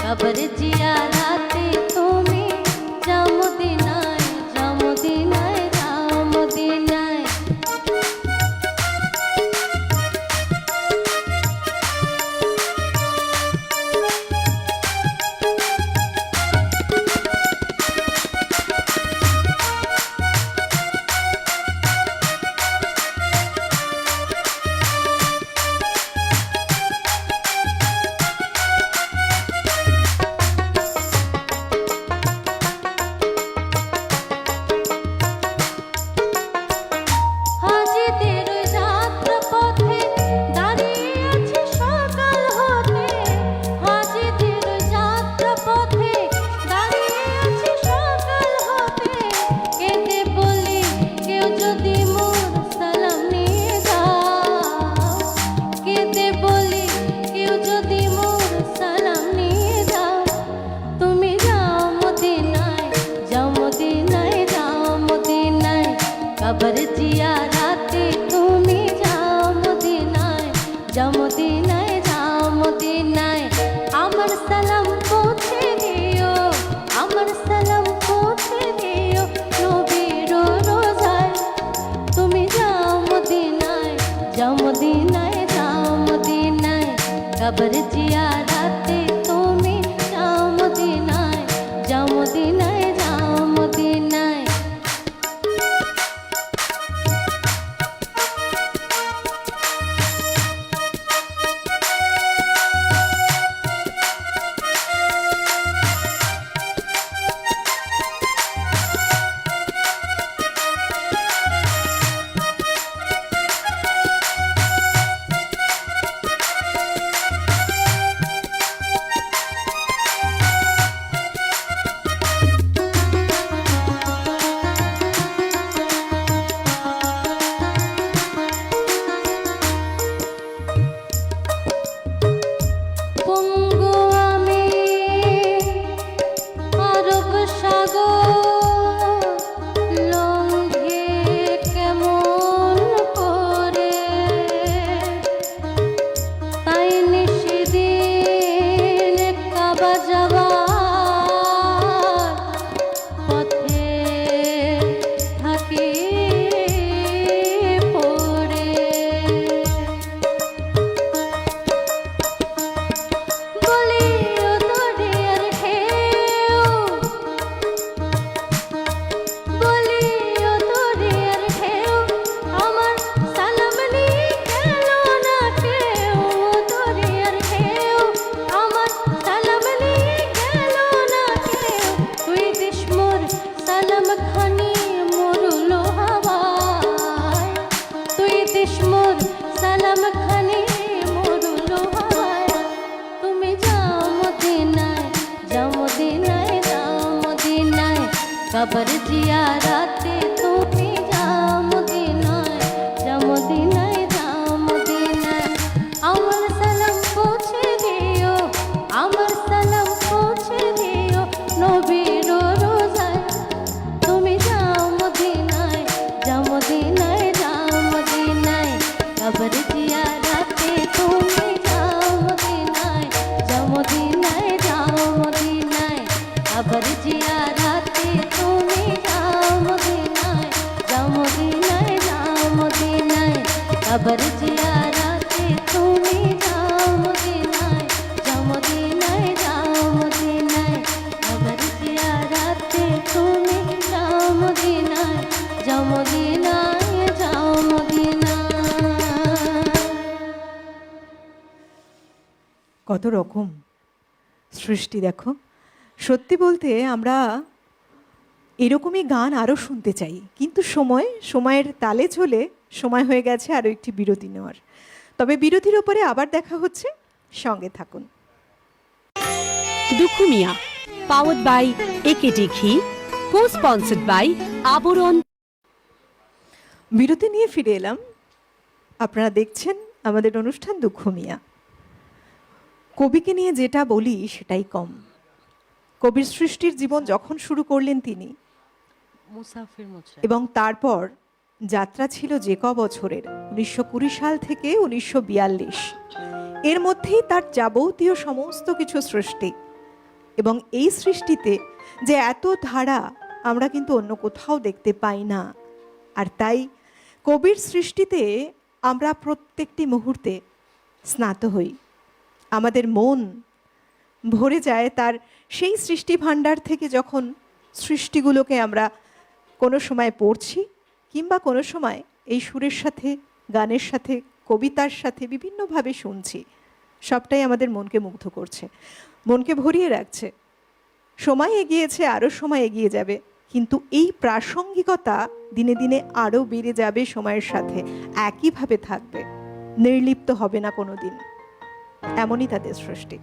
কবর জিয়ারাতে তুমি যাও মদিনায়, যাও মদিনায়, যাও মদিনায়। কবর জিয়ারাতে তুমি যাও মদিনায়, যাও মদিনায়, যাও মদিনায়। আমার সালাম পৌঁছে দিও, আমার সালাম পৌঁছে দিও নবীর রোজায়। তুমি যাও মদিনায়, যাও মদিনায়, যাও মদিনায়। কবর জিয়ারাতে তুমি যাও মদিনায়, যাও মদিনায়, যাও মদিনায়। পঙ্গু আমি আরব সাগর লঙ্ঘে কেমন করে, তাই নিশিদিন কাবা যাবার পথে থাকি পড়ে। বলি ও দরিয়ার ঢেউ, বলি ও দরিয়ার ঢেউ, আমার সালাম নিয়ে গেল না কেউ। দরিয়ার ঢেউ, আমার সালাম নিয়ে গেল না কেউ। তুই দিস মোর সালাম খানি মরুল হাওয়ায়, তুই দিস মোর সালাম খানি মরুল হাওয়ায়। তুমি যাও মদিনায়, যাও মদিনায়, যাও মদিনায়। কবর জিয়ারাতে তুমি যাও মদিনায়, যাও মদিনায়, যাও মদিনায়। আমার সালাম পৌঁছে দিও, আমার সালাম পৌঁছে দিও নবীর রোজায়। তুমি যাও মদিনায়, যাও মদিনায়, যাও মদিনায়। কবর জিয়ারাতে তুমি যাও মদিনায়, যাও মদিনায়, যাও মদিনায়। কবর জিয়ারাতে তুমি যাও মদিনায়, যাও মদিনায়, যাও মদিনায়। কবর জিয়ারাতে তুমি যাও মদিনায়, যাও মদিনায়, যাও মদিনায়। কবর জিয়ারাতে তুমি যাও মদিনায়, যাও মদিনায়, যাও মদিনায়। কত রকম সৃষ্টি দেখো। সত্যি বলতে আমরা এরকমই গান আরও শুনতে চাই, কিন্তু সময়ের তালে চলে সময় হয়ে গেছে আরও একটি বিরতি নেওয়ার। তবে বিরতির ওপরে আবার দেখা হচ্ছে, সঙ্গে থাকুন। দুখু মিয়া, পাওয়ার্ড বাই একেটি ঘি, কো স্পন্সর্ড বাই আবরণ। বিরতি নিয়ে ফিরে এলাম। আপনারা দেখছেন আমাদের অনুষ্ঠান দুখু মিয়া। কবিকে নিয়ে যেটা বলি সেটাই কম। কবির সৃষ্টির জীবন যখন শুরু করলেন তিনি, মুসাফির মুছে এবং তারপর যাত্রা ছিল যে ক বছরের, 1920 সাল থেকে 1942, এর মধ্যেই তার যাবতীয় সমস্ত কিছু সৃষ্টি। এবং এই সৃষ্টিতে যে এত ধারা আমরা কিন্তু অন্য কোথাও দেখতে পাই না। আর তাই কবির সৃষ্টিতে আমরা প্রত্যেকটি মুহূর্তে স্নাত হই। আমাদের মন ভরে যায় তার সেই সৃষ্টি ভাণ্ডার থেকে, যখন সৃষ্টিগুলোকে আমরা কোনো সময় পড়ছি কিংবা কোনো সময় এই সুরের সাথে, গানের সাথে, কবিতার সাথে বিভিন্নভাবে শুনছি। সবটাই আমাদের মনকে মুগ্ধ করছে, মনকে ভরিয়ে রাখছে। সময় এগিয়েছে, আরও সময় এগিয়ে যাবে, কিন্তু এই প্রাসঙ্গিকতা দিনে দিনে আরও বেড়ে যাবে সময়ের সাথে, একইভাবে থাকবে, নির্লিপ্ত হবে না কোনো দিন। এমনই তাদের সৃষ্টি।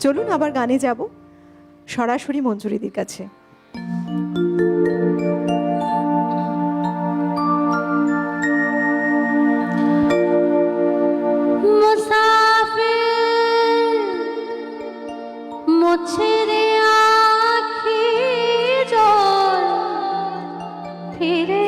চলুন আবার গানে যাব, সরাসরি মঞ্জুরিদির কাছে। মুছে রে আখি জল ফিরে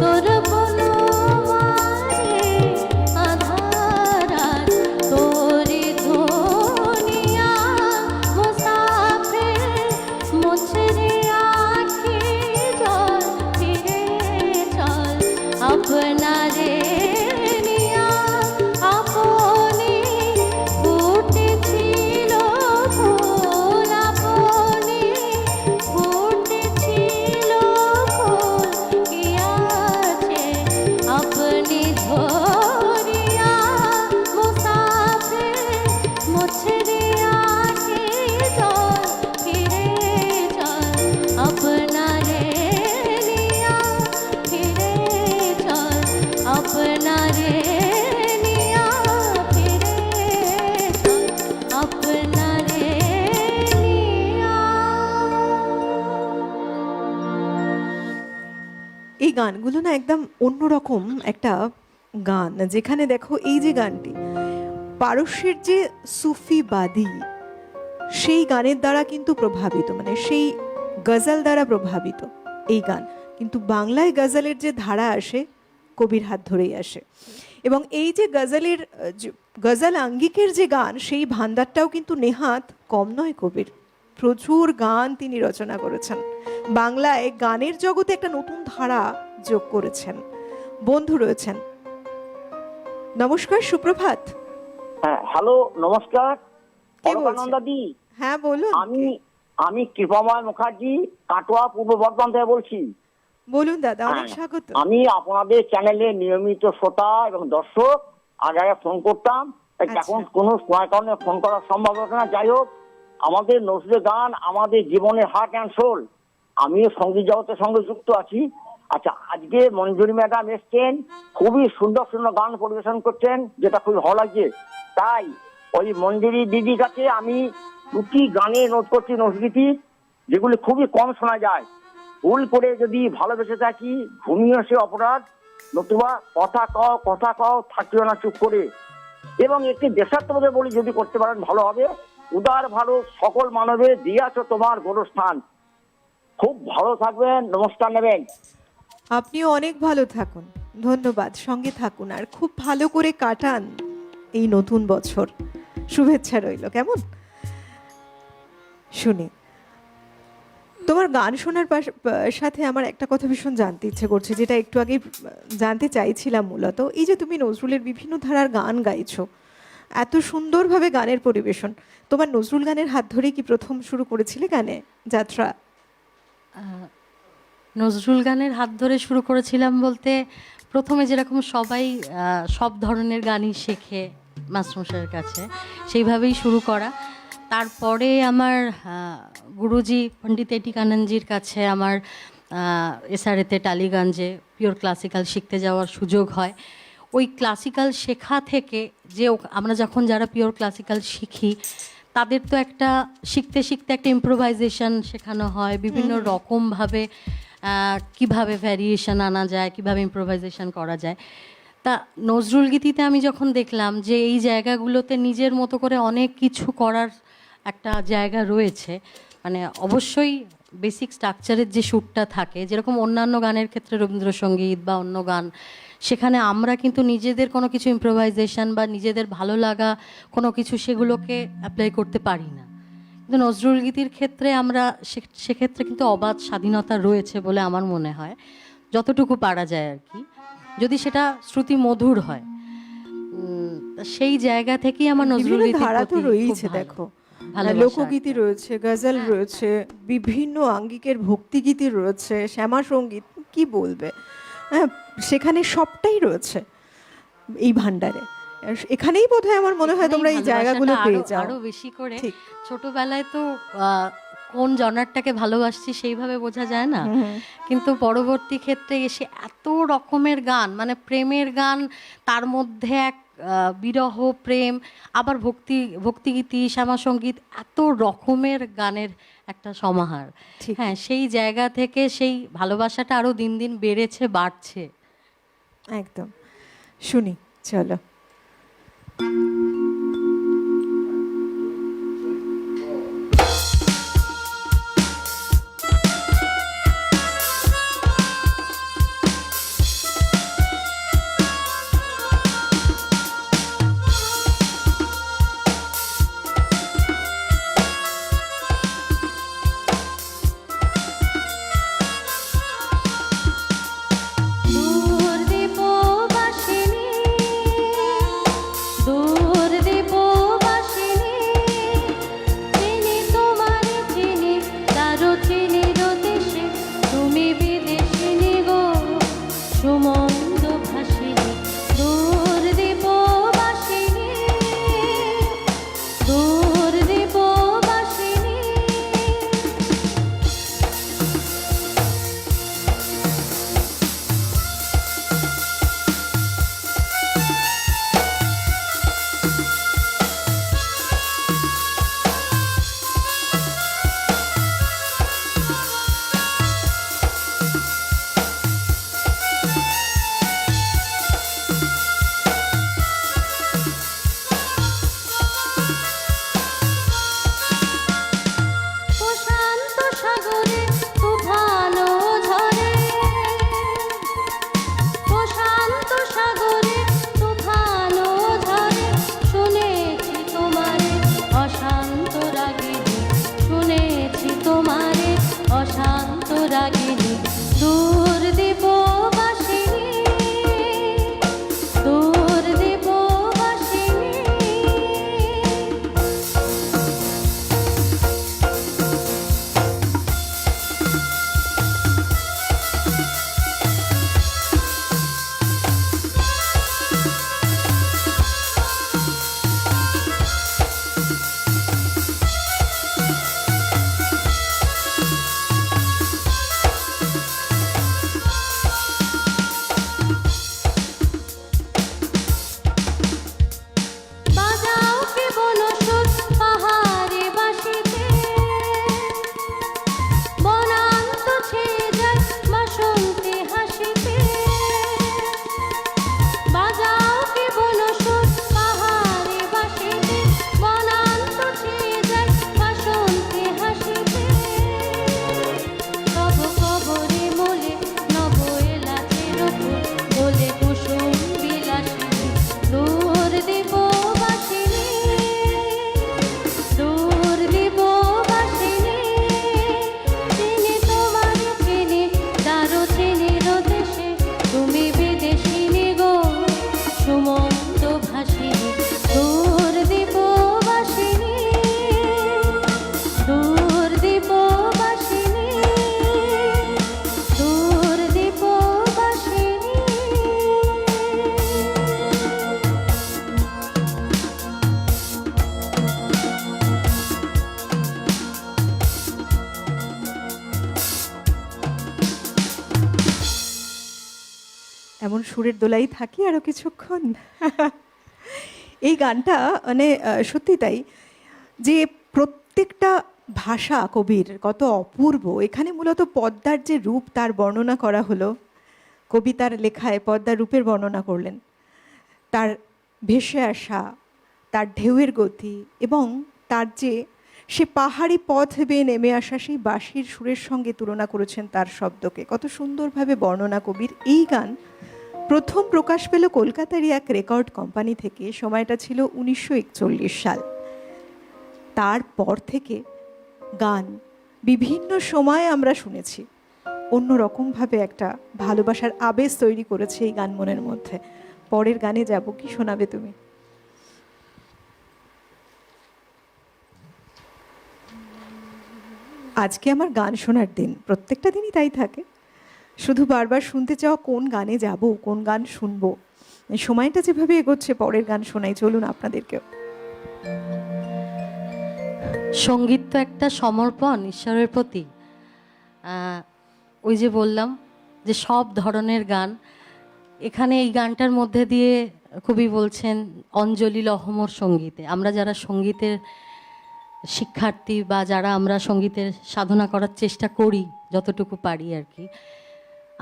তোর বনমারে আধারাত তোরে ধনিয়া মুসাফির মুছরে আঁখি জল ফিরে চল আপনারে নিয়া আপনি ফুটেছিল ফুল আপনি ফুটেছিল ফুল কি আছে আপনি ধরিয়া মুসাফির মুছরে আঁখি জল ফিরে চল আপনারে নিয়া ফিরে চল আপনারে নিয়া ফিরে চল আপনারে নিয়া। এই গানগুলো না একদম অন্যরকম একটা গান, যেখানে দেখো এই যে গানটি পারস্যের যে সুফিবাদী সেই গানের দ্বারা কিন্তু প্রভাবিত, মানে সেই গজল দ্বারা প্রভাবিত এই গান, কিন্তু বাংলায় গজলের যে ধারা আসে কবির হাত ধরেই আসে। এবং এই যে গজলের গজল আঙ্গিকের যে গান, সেই ভান্ডারটাও কিন্তু নেহাত কম নয় কবির। প্রচুর গান তিনি রচনা করেছেন, বাংলায় গানের জগতে একটা নতুন ধারা যোগ করেছেন। বন্ধু রয়েছেন, নমস্কার, সুপ্রভাত। হ্যাঁ, হ্যালো, নমস্কার। কে বলছেন? অলকানন্দাদি, হ্যাঁ বলুন। আমি কৃপাময় মুখার্জি, কাটোয়া, পূর্ব বর্ধমান থেকে বলছি। বলুন দাদা, অনেক হ্যাঁ, স্বাগত। আমি আপনাদের চ্যানেলে নিয়মিত শ্রোতা এবং দর্শক। আগে ফোন করতাম, আচ্ছা। এখন কোনো সময় কারণে ফোন করা সম্ভব হতো না। যাই হোক, আমাদের নজরুলের গান আমাদের জীবনের হার্ট অ্যান্ড সোল। আমিও সঙ্গীত জগতের সঙ্গে যুক্ত আছি। আচ্ছা, আজকে মঞ্জুরি ম্যাডাম এসছেন, খুবই সুন্দর সুন্দর গান পরিবেশন করছেন, যেটা খুবই ভালো লাগছে। তাই ওই মঞ্জুরি দিদির কাছে আমি দুটি গানে নোট করছি নজরুলগীতি, যেগুলি খুবই কম শোনা যায়। ভুল করে যদি ভালোবেসে থাকি ঘুমিয়ে সে অপরাধ, নতুবা কথা কও থাকিও না চুপ করে। এবং একটি দেশাত্মবোধে বলি, যদি করতে পারেন ভালো হবে। উদার ভালো সকল মানবে দিয়াছ তোমার গোরস্থান। খুব ভালো থাকবেন, নমস্কার নেবেন। আপনিও অনেক ভালো থাকুন, ধন্যবাদ। সঙ্গে থাকুন আর খুব ভালো করে কাটান এই নতুন বছর। শুভেচ্ছা রইল। কেমন শুনি তোমার গান শোনার সাথে আমার একটা কথা ভীষণ জানতে ইচ্ছে করছে, যেটা একটু আগে জানতে চাইছিলাম। মূলত এই যে তুমি নজরুলের বিভিন্ন ধারার গান গাইছো, এত সুন্দরভাবে গানের পরিবেশন, তোমার নজরুল গানের হাত ধরে কি প্রথম শুরু করেছিলে গানে যাত্রা? নজরুল গানের হাত ধরে শুরু করেছিলাম বলতে, প্রথমে যেরকম সবাই সব ধরনের গানই শেখে মাস্টারমশাইয়ের কাছে, সেইভাবেই শুরু করা। তারপরে আমার গুরুজি পণ্ডিত এটি কাননজির কাছে আমার এসআরএতে টালিগঞ্জে পিওর ক্লাসিক্যাল শিখতে যাওয়ার সুযোগ হয়। ওই ক্লাসিক্যাল শেখা থেকে যে আমরা যখন যারা পিওর ক্লাসিক্যাল শিখি, তাদের তো একটা শিখতে শিখতে একটা ইম্প্রোভাইজেশন শেখানো হয়, বিভিন্ন রকমভাবে কিভাবে ভ্যারিয়েশন আনা যায়, কিভাবে ইম্প্রোভাইজেশন করা যায়। তা নজরুল গীতিতে আমি যখন দেখলাম যে এই জায়গাগুলোতে নিজের মতো করে অনেক কিছু করার একটা জায়গা রয়েছে, মানে অবশ্যই বেসিক স্ট্রাকচারের যে সুরটা থাকে, যেরকম অন্যান্য গানের ক্ষেত্রে রবীন্দ্রসঙ্গীত বা অন্য গান, সেখানে আমরা কিন্তু নিজেদের কোনো কিছু ইম্প্রোভাইজেশন বা নিজেদের ভালো লাগা কোনো কিছু সেগুলোকে অ্যাপ্লাই করতে পারি না। কিন্তু নজরুল গীতির ক্ষেত্রে আমরা সেক্ষেত্রে কিন্তু অবাধ স্বাধীনতা রয়েছে বলে আমার মনে হয়, যতটুকু পারা যায় আর কি, যদি সেটা শ্রুতি মধুর হয়। সেই জায়গা থেকেই আমার নজরুল গীতির ধারা তো প্রতি রয়েছে। খুব দেখো, ভালোবাসা লোকগীতি রয়েছে, গজল রয়েছে, বিভিন্ন আঙ্গিকের ভক্তিগীতি রয়েছে, শ্যামা সঙ্গীত, কি বলবে, হ্যাঁ, সেখানে সবটাই রয়েছে এই ভান্ডারে। এখানেই বোধহয় আমার মনে হয় তোমরা এই জায়গাগুলো পেয়ে যাও আরো বেশি করে। ঠিক। ছোটবেলায় তো কোন জনারটাকে ভালোবাসছি সেইভাবে বোঝা যায় না, কিন্তু পরবর্তী ক্ষেত্রে এসে এত রকমের গান, মানে প্রেমের গান, তার মধ্যে এক বিরহ প্রেম, আবার ভক্তিগীতি, শ্যামাসঙ্গীত, এত রকমের গানের একটা সমাহার। হ্যাঁ, সেই জায়গা থেকে সেই ভালোবাসাটা আরো দিন দিন বেড়েছে, বাড়ছে। একদম। শুনি, চলো। এমন সুরের দোলাই থাকি আরও কিছুক্ষণ। এই গানটা মানে সত্যি তাই, যে প্রত্যেকটা ভাষা কবির কত অপূর্ব। এখানে মূলত পদ্মার যে রূপ তার বর্ণনা করা হলো, কবি তার লেখায় পদ্মার রূপের বর্ণনা করলেন, তার ভেসে আসা, তার ঢেউয়ের গতি, এবং তার যে সে পাহাড়ি পথ বেয়ে নেমে আসা সেই বাঁশির সুরের সঙ্গে তুলনা করেছেন তার শব্দকে। কত সুন্দরভাবে বর্ণনা কবির। এই গান প্রথম প্রকাশ পেল কলকাতারই এক রেকর্ড কোম্পানি থেকে। সময়টা ছিল 1941 সাল। তারপর থেকে গান বিভিন্ন সময়ে আমরা শুনেছি, অন্যরকমভাবে একটা ভালোবাসার আবেশ তৈরি করেছে এই গান মনের মধ্যে। পরের গানে যাব, কি শোনাবে তুমি? আজকে আমার গান শোনার দিন, প্রত্যেকটা দিনই তাই থাকে। শুধু বারবার শুনতে চাও কোন গানে যাব, কোন গান শুনবো। সময়টা যেভাবে এগোচ্ছে, পরের গান শোনাই, চলুন আপনাদেরকেও। সঙ্গীত তো একটা সমর্পণ ঈশ্বরের প্রতি। ওই যে বললাম যে সব ধরনের গান, এখানে এই গানটার মধ্যে দিয়ে কবি বলছেন অঞ্জলি লহমর সঙ্গীতে। আমরা যারা সঙ্গীতের শিক্ষার্থী বা যারা আমরা সঙ্গীতের সাধনা করার চেষ্টা করি যতটুকু পারি আর কি,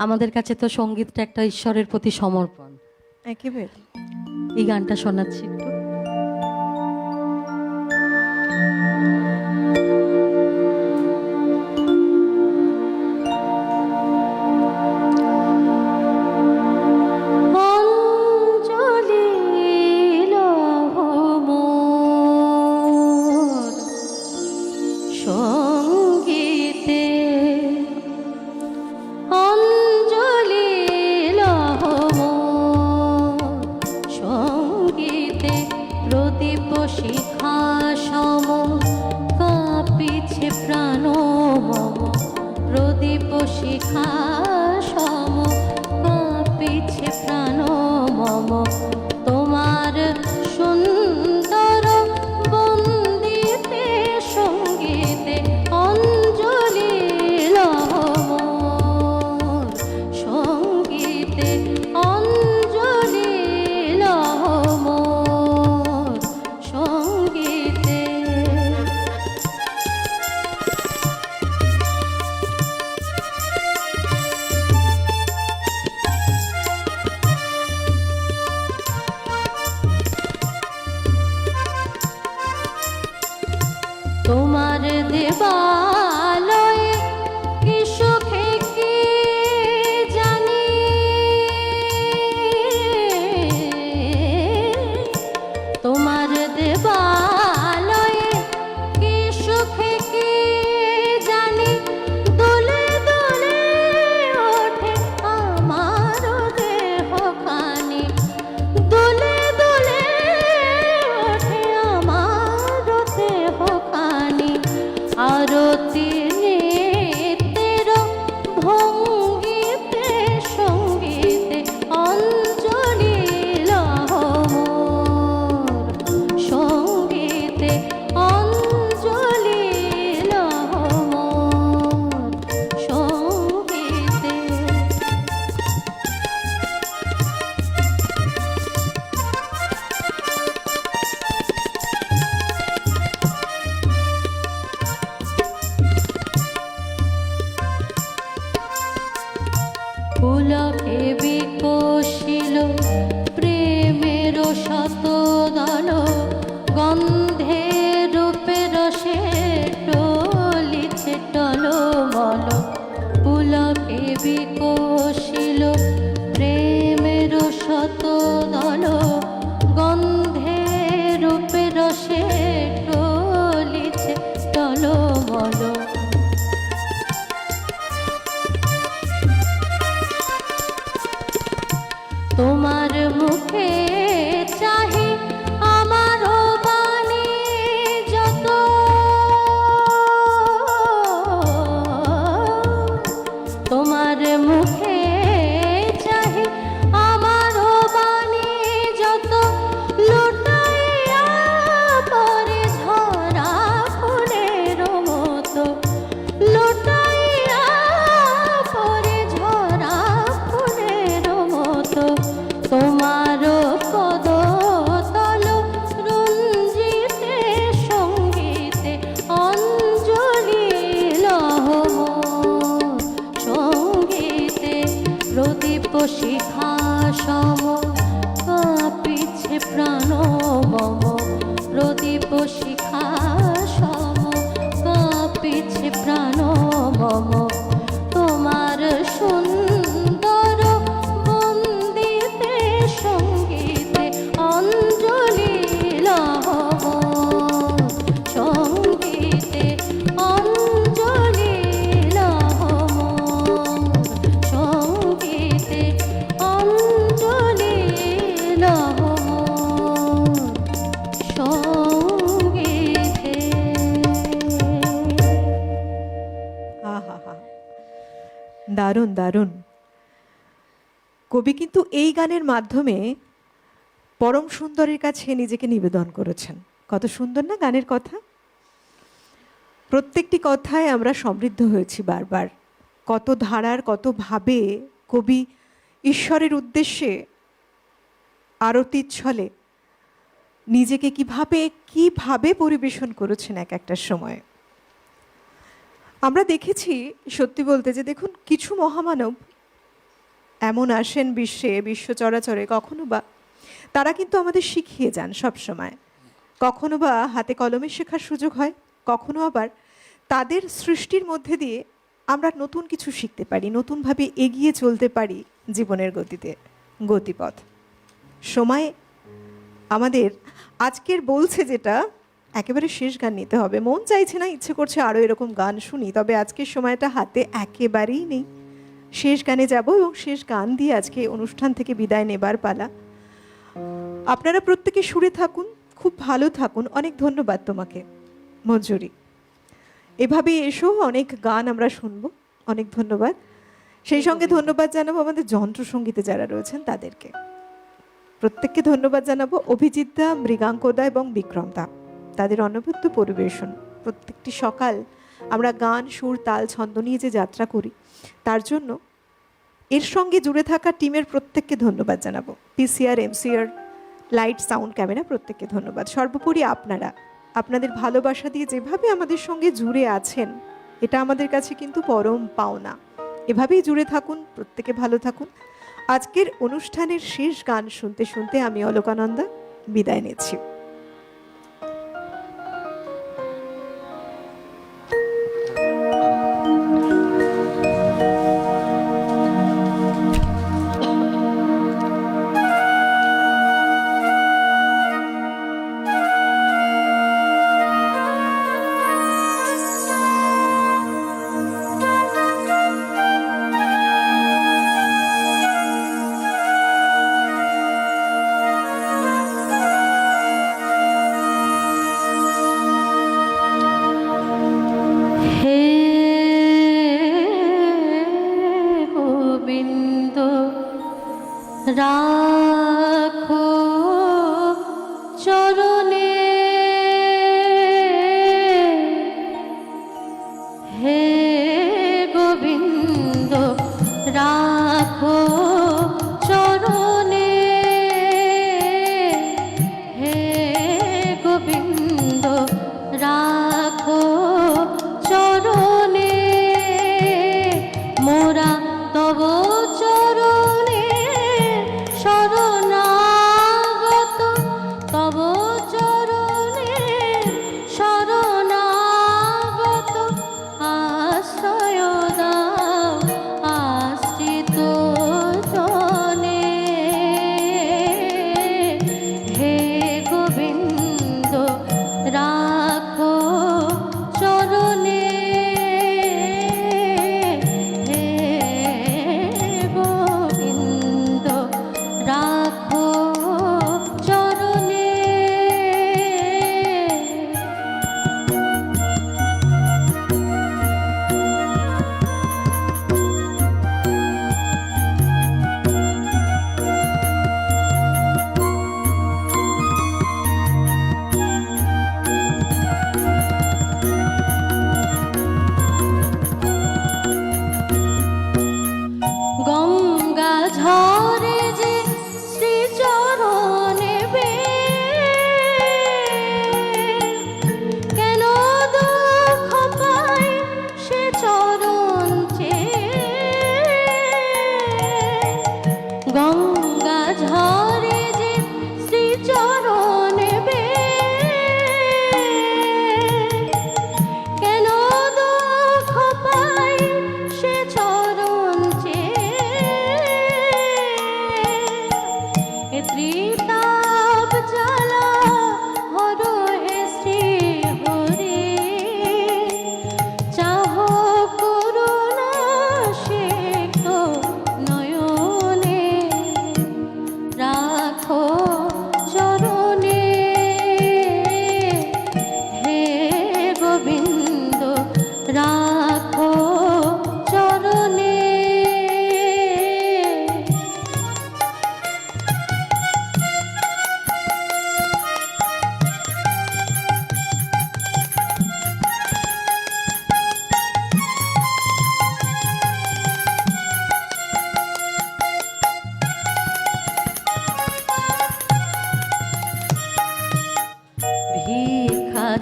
আমাদের কাছে তো সঙ্গীতটা একটা ঈশ্বরের প্রতি সমর্পণ। একেবারে। এই গানটা শোনাচ্ছি একটু। তোমার দেবালয়ে কি সুখে কি জানি, তোমার দেবালয়ে কি সুখে কি জানি, দোলে দোলে ওঠে আমার দেহ খানি, দোলে দোলে ওঠে আমার দেহ খানি, আরতি নৃত্যের ভঙ্গিতে সঙ্গীতে অঞ্জলি লহমর, সঙ্গীতে অঞ্জলি লহমর, সঙ্গীতে। পুলকে বিকশিল প্রেমের শতদল, গন্ধে রূপে রসে টলিছে টলমল, পুলকে বিকশিল প্রেমের শতদল, গন্ধে রূপে রসে টলিছে টলমল। তোমার মুখে চাহি আমার বাণী যত, তোমার মুখে চাহি আমার বাণী যত, লুটাইয়া পরে ঝরা ফুলের মতো, লুটাইয়া পরে ঝরা ফুলের মতো, শিখা সম কাঁপিছে প্রাণ মম, প্রদীপ শিখা সম কাঁপিছে প্রাণ মম, তোমার সুন্দর বন্দিতে সঙ্গীতে অঞ্জলি লহব, সঙ্গীতে অঞ্জলি লহব, সঙ্গীতে অঞ্জলি লহব, সঙ্গীতে। আহা, দারুণ দারুণ। কবি কিন্তু এই গানের মাধ্যমে পরম সুন্দরের কাছে নিজেকে নিবেদন করেছেন। কত সুন্দর না গানের কথা! প্রত্যেকটি কথায় আমরা সমৃদ্ধ হয়েছি বারবার। কত ধারার, কত ভাবে কবি ঈশ্বরের উদ্দেশ্যে আরতির ছলে নিজেকে কিভাবে পরিবেশন করেছেন এক একটা সময়। আমরা দেখেছি, সত্যি বলতে, যে দেখুন, কিছু মহামানব এমন আসেন বিশ্ব চরাচরে, কখনো বা তারা কিন্তু আমাদের শিখিয়ে যান সব সময়, কখনো বা হাতে কলমে শেখার সুযোগ হয়, কখনো আবার তাদের সৃষ্টির মধ্যে দিয়ে আমরা নতুন কিছু শিখতে পারি, নতুনভাবে এগিয়ে চলতে পারি জীবনের গতিপথ। সময় আমাদের আজকের বলছে যেটা একেবারে শেষ গান নিতে হবে। মন চাইছে না, ইচ্ছে করছে আরও এরকম গান শুনি, তবে আজকের সময়টা হাতে একেবারেই নেই। শেষ গানে যাব এবং শেষ গান দিয়ে আজকে অনুষ্ঠান থেকে বিদায় নেবার পালা। আপনারা প্রত্যেকে সুরে থাকুন, খুব ভালো থাকুন। অনেক ধন্যবাদ তোমাকে মঞ্জুরি, এভাবেই এসো, অনেক গান আমরা শুনবো। অনেক ধন্যবাদ। সেই সঙ্গে ধন্যবাদ জানাবো আমাদের যন্ত্রসঙ্গীতে যারা রয়েছেন তাদেরকে, প্রত্যেককে ধন্যবাদ জানাবো। অভিজিৎদা, মৃগাঙ্কদা এবং বিক্রমদা, তাদের অনবদ্য পরিবেশন। প্রত্যেকটি সকাল আমরা গান, সুর, তাল, ছন্দ নিয়ে যে যাত্রা করি, তার জন্য এর সঙ্গে জুড়ে থাকা টিমের প্রত্যেককে ধন্যবাদ জানাবো। PCR, MCR, light, sound, camera, প্রত্যেককে ধন্যবাদ। সর্বোপরি আপনাদের ভালোবাসা দিয়ে যেভাবে আমাদের সঙ্গে জুড়ে আছেন, এটা আমাদের কাছে কিন্তু পরম পাওনা। এভাবেই জুড়ে থাকুন, প্রত্যেকে ভালো থাকুন। আজকের অনুষ্ঠানের শেষ গান শুনতে শুনতে আমি অলোকানন্দা বিদায় নিচ্ছি। রাখো চরণে, হে গোবিন্দ রাখো চরণে, হে গোবিন্দ রাখো চরণে, মোরা তব চরণে শরণাগত, তব চরণে শরণাগত, আশ্রয় দাও আশ্রিত জনে, হে গোবিন্দ রাখো চরণে, হে গোবিন্দ রাখো চরণে। গঙ্গা ঝরে যে শ্রীচরণে বে, কেন দুঃখ পায় সে চরণ চেয়ে,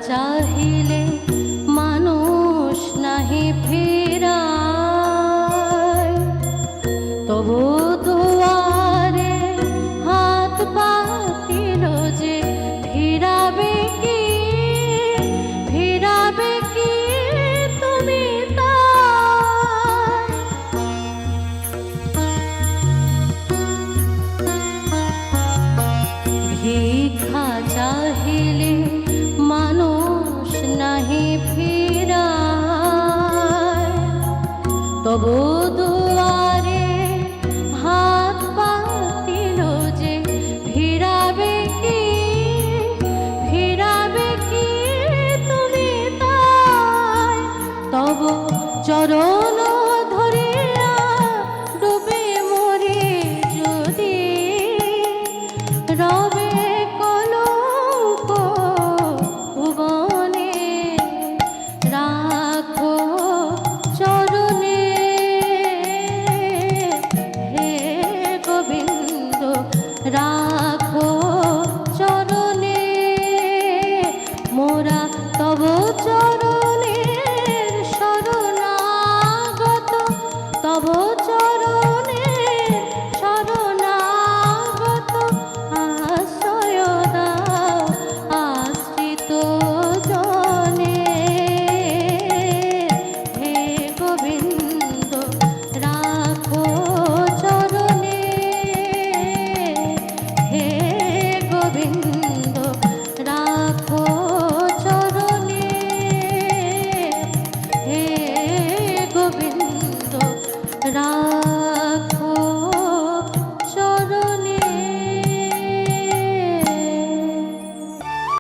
চাহিলে মানুষ নাহি ফেরায়, তবু দুয়ারে হাত পাতিল যে ফিরাবে কি, ফিরাবে কি তুমি তাই। ভিক্ষা চাহিলে মানুষ নাহি ফিরায়, তবু দুয়ারে হাত পাতিল যে ফিরাবে কি, ফিরাবে কি তুমি তাই। তব চরণ ধরিয়া ডুবে মরে যদি রবে কলঙ্ক ভুবনে, রাখো চরণে হে গোবিন্দ, রাখো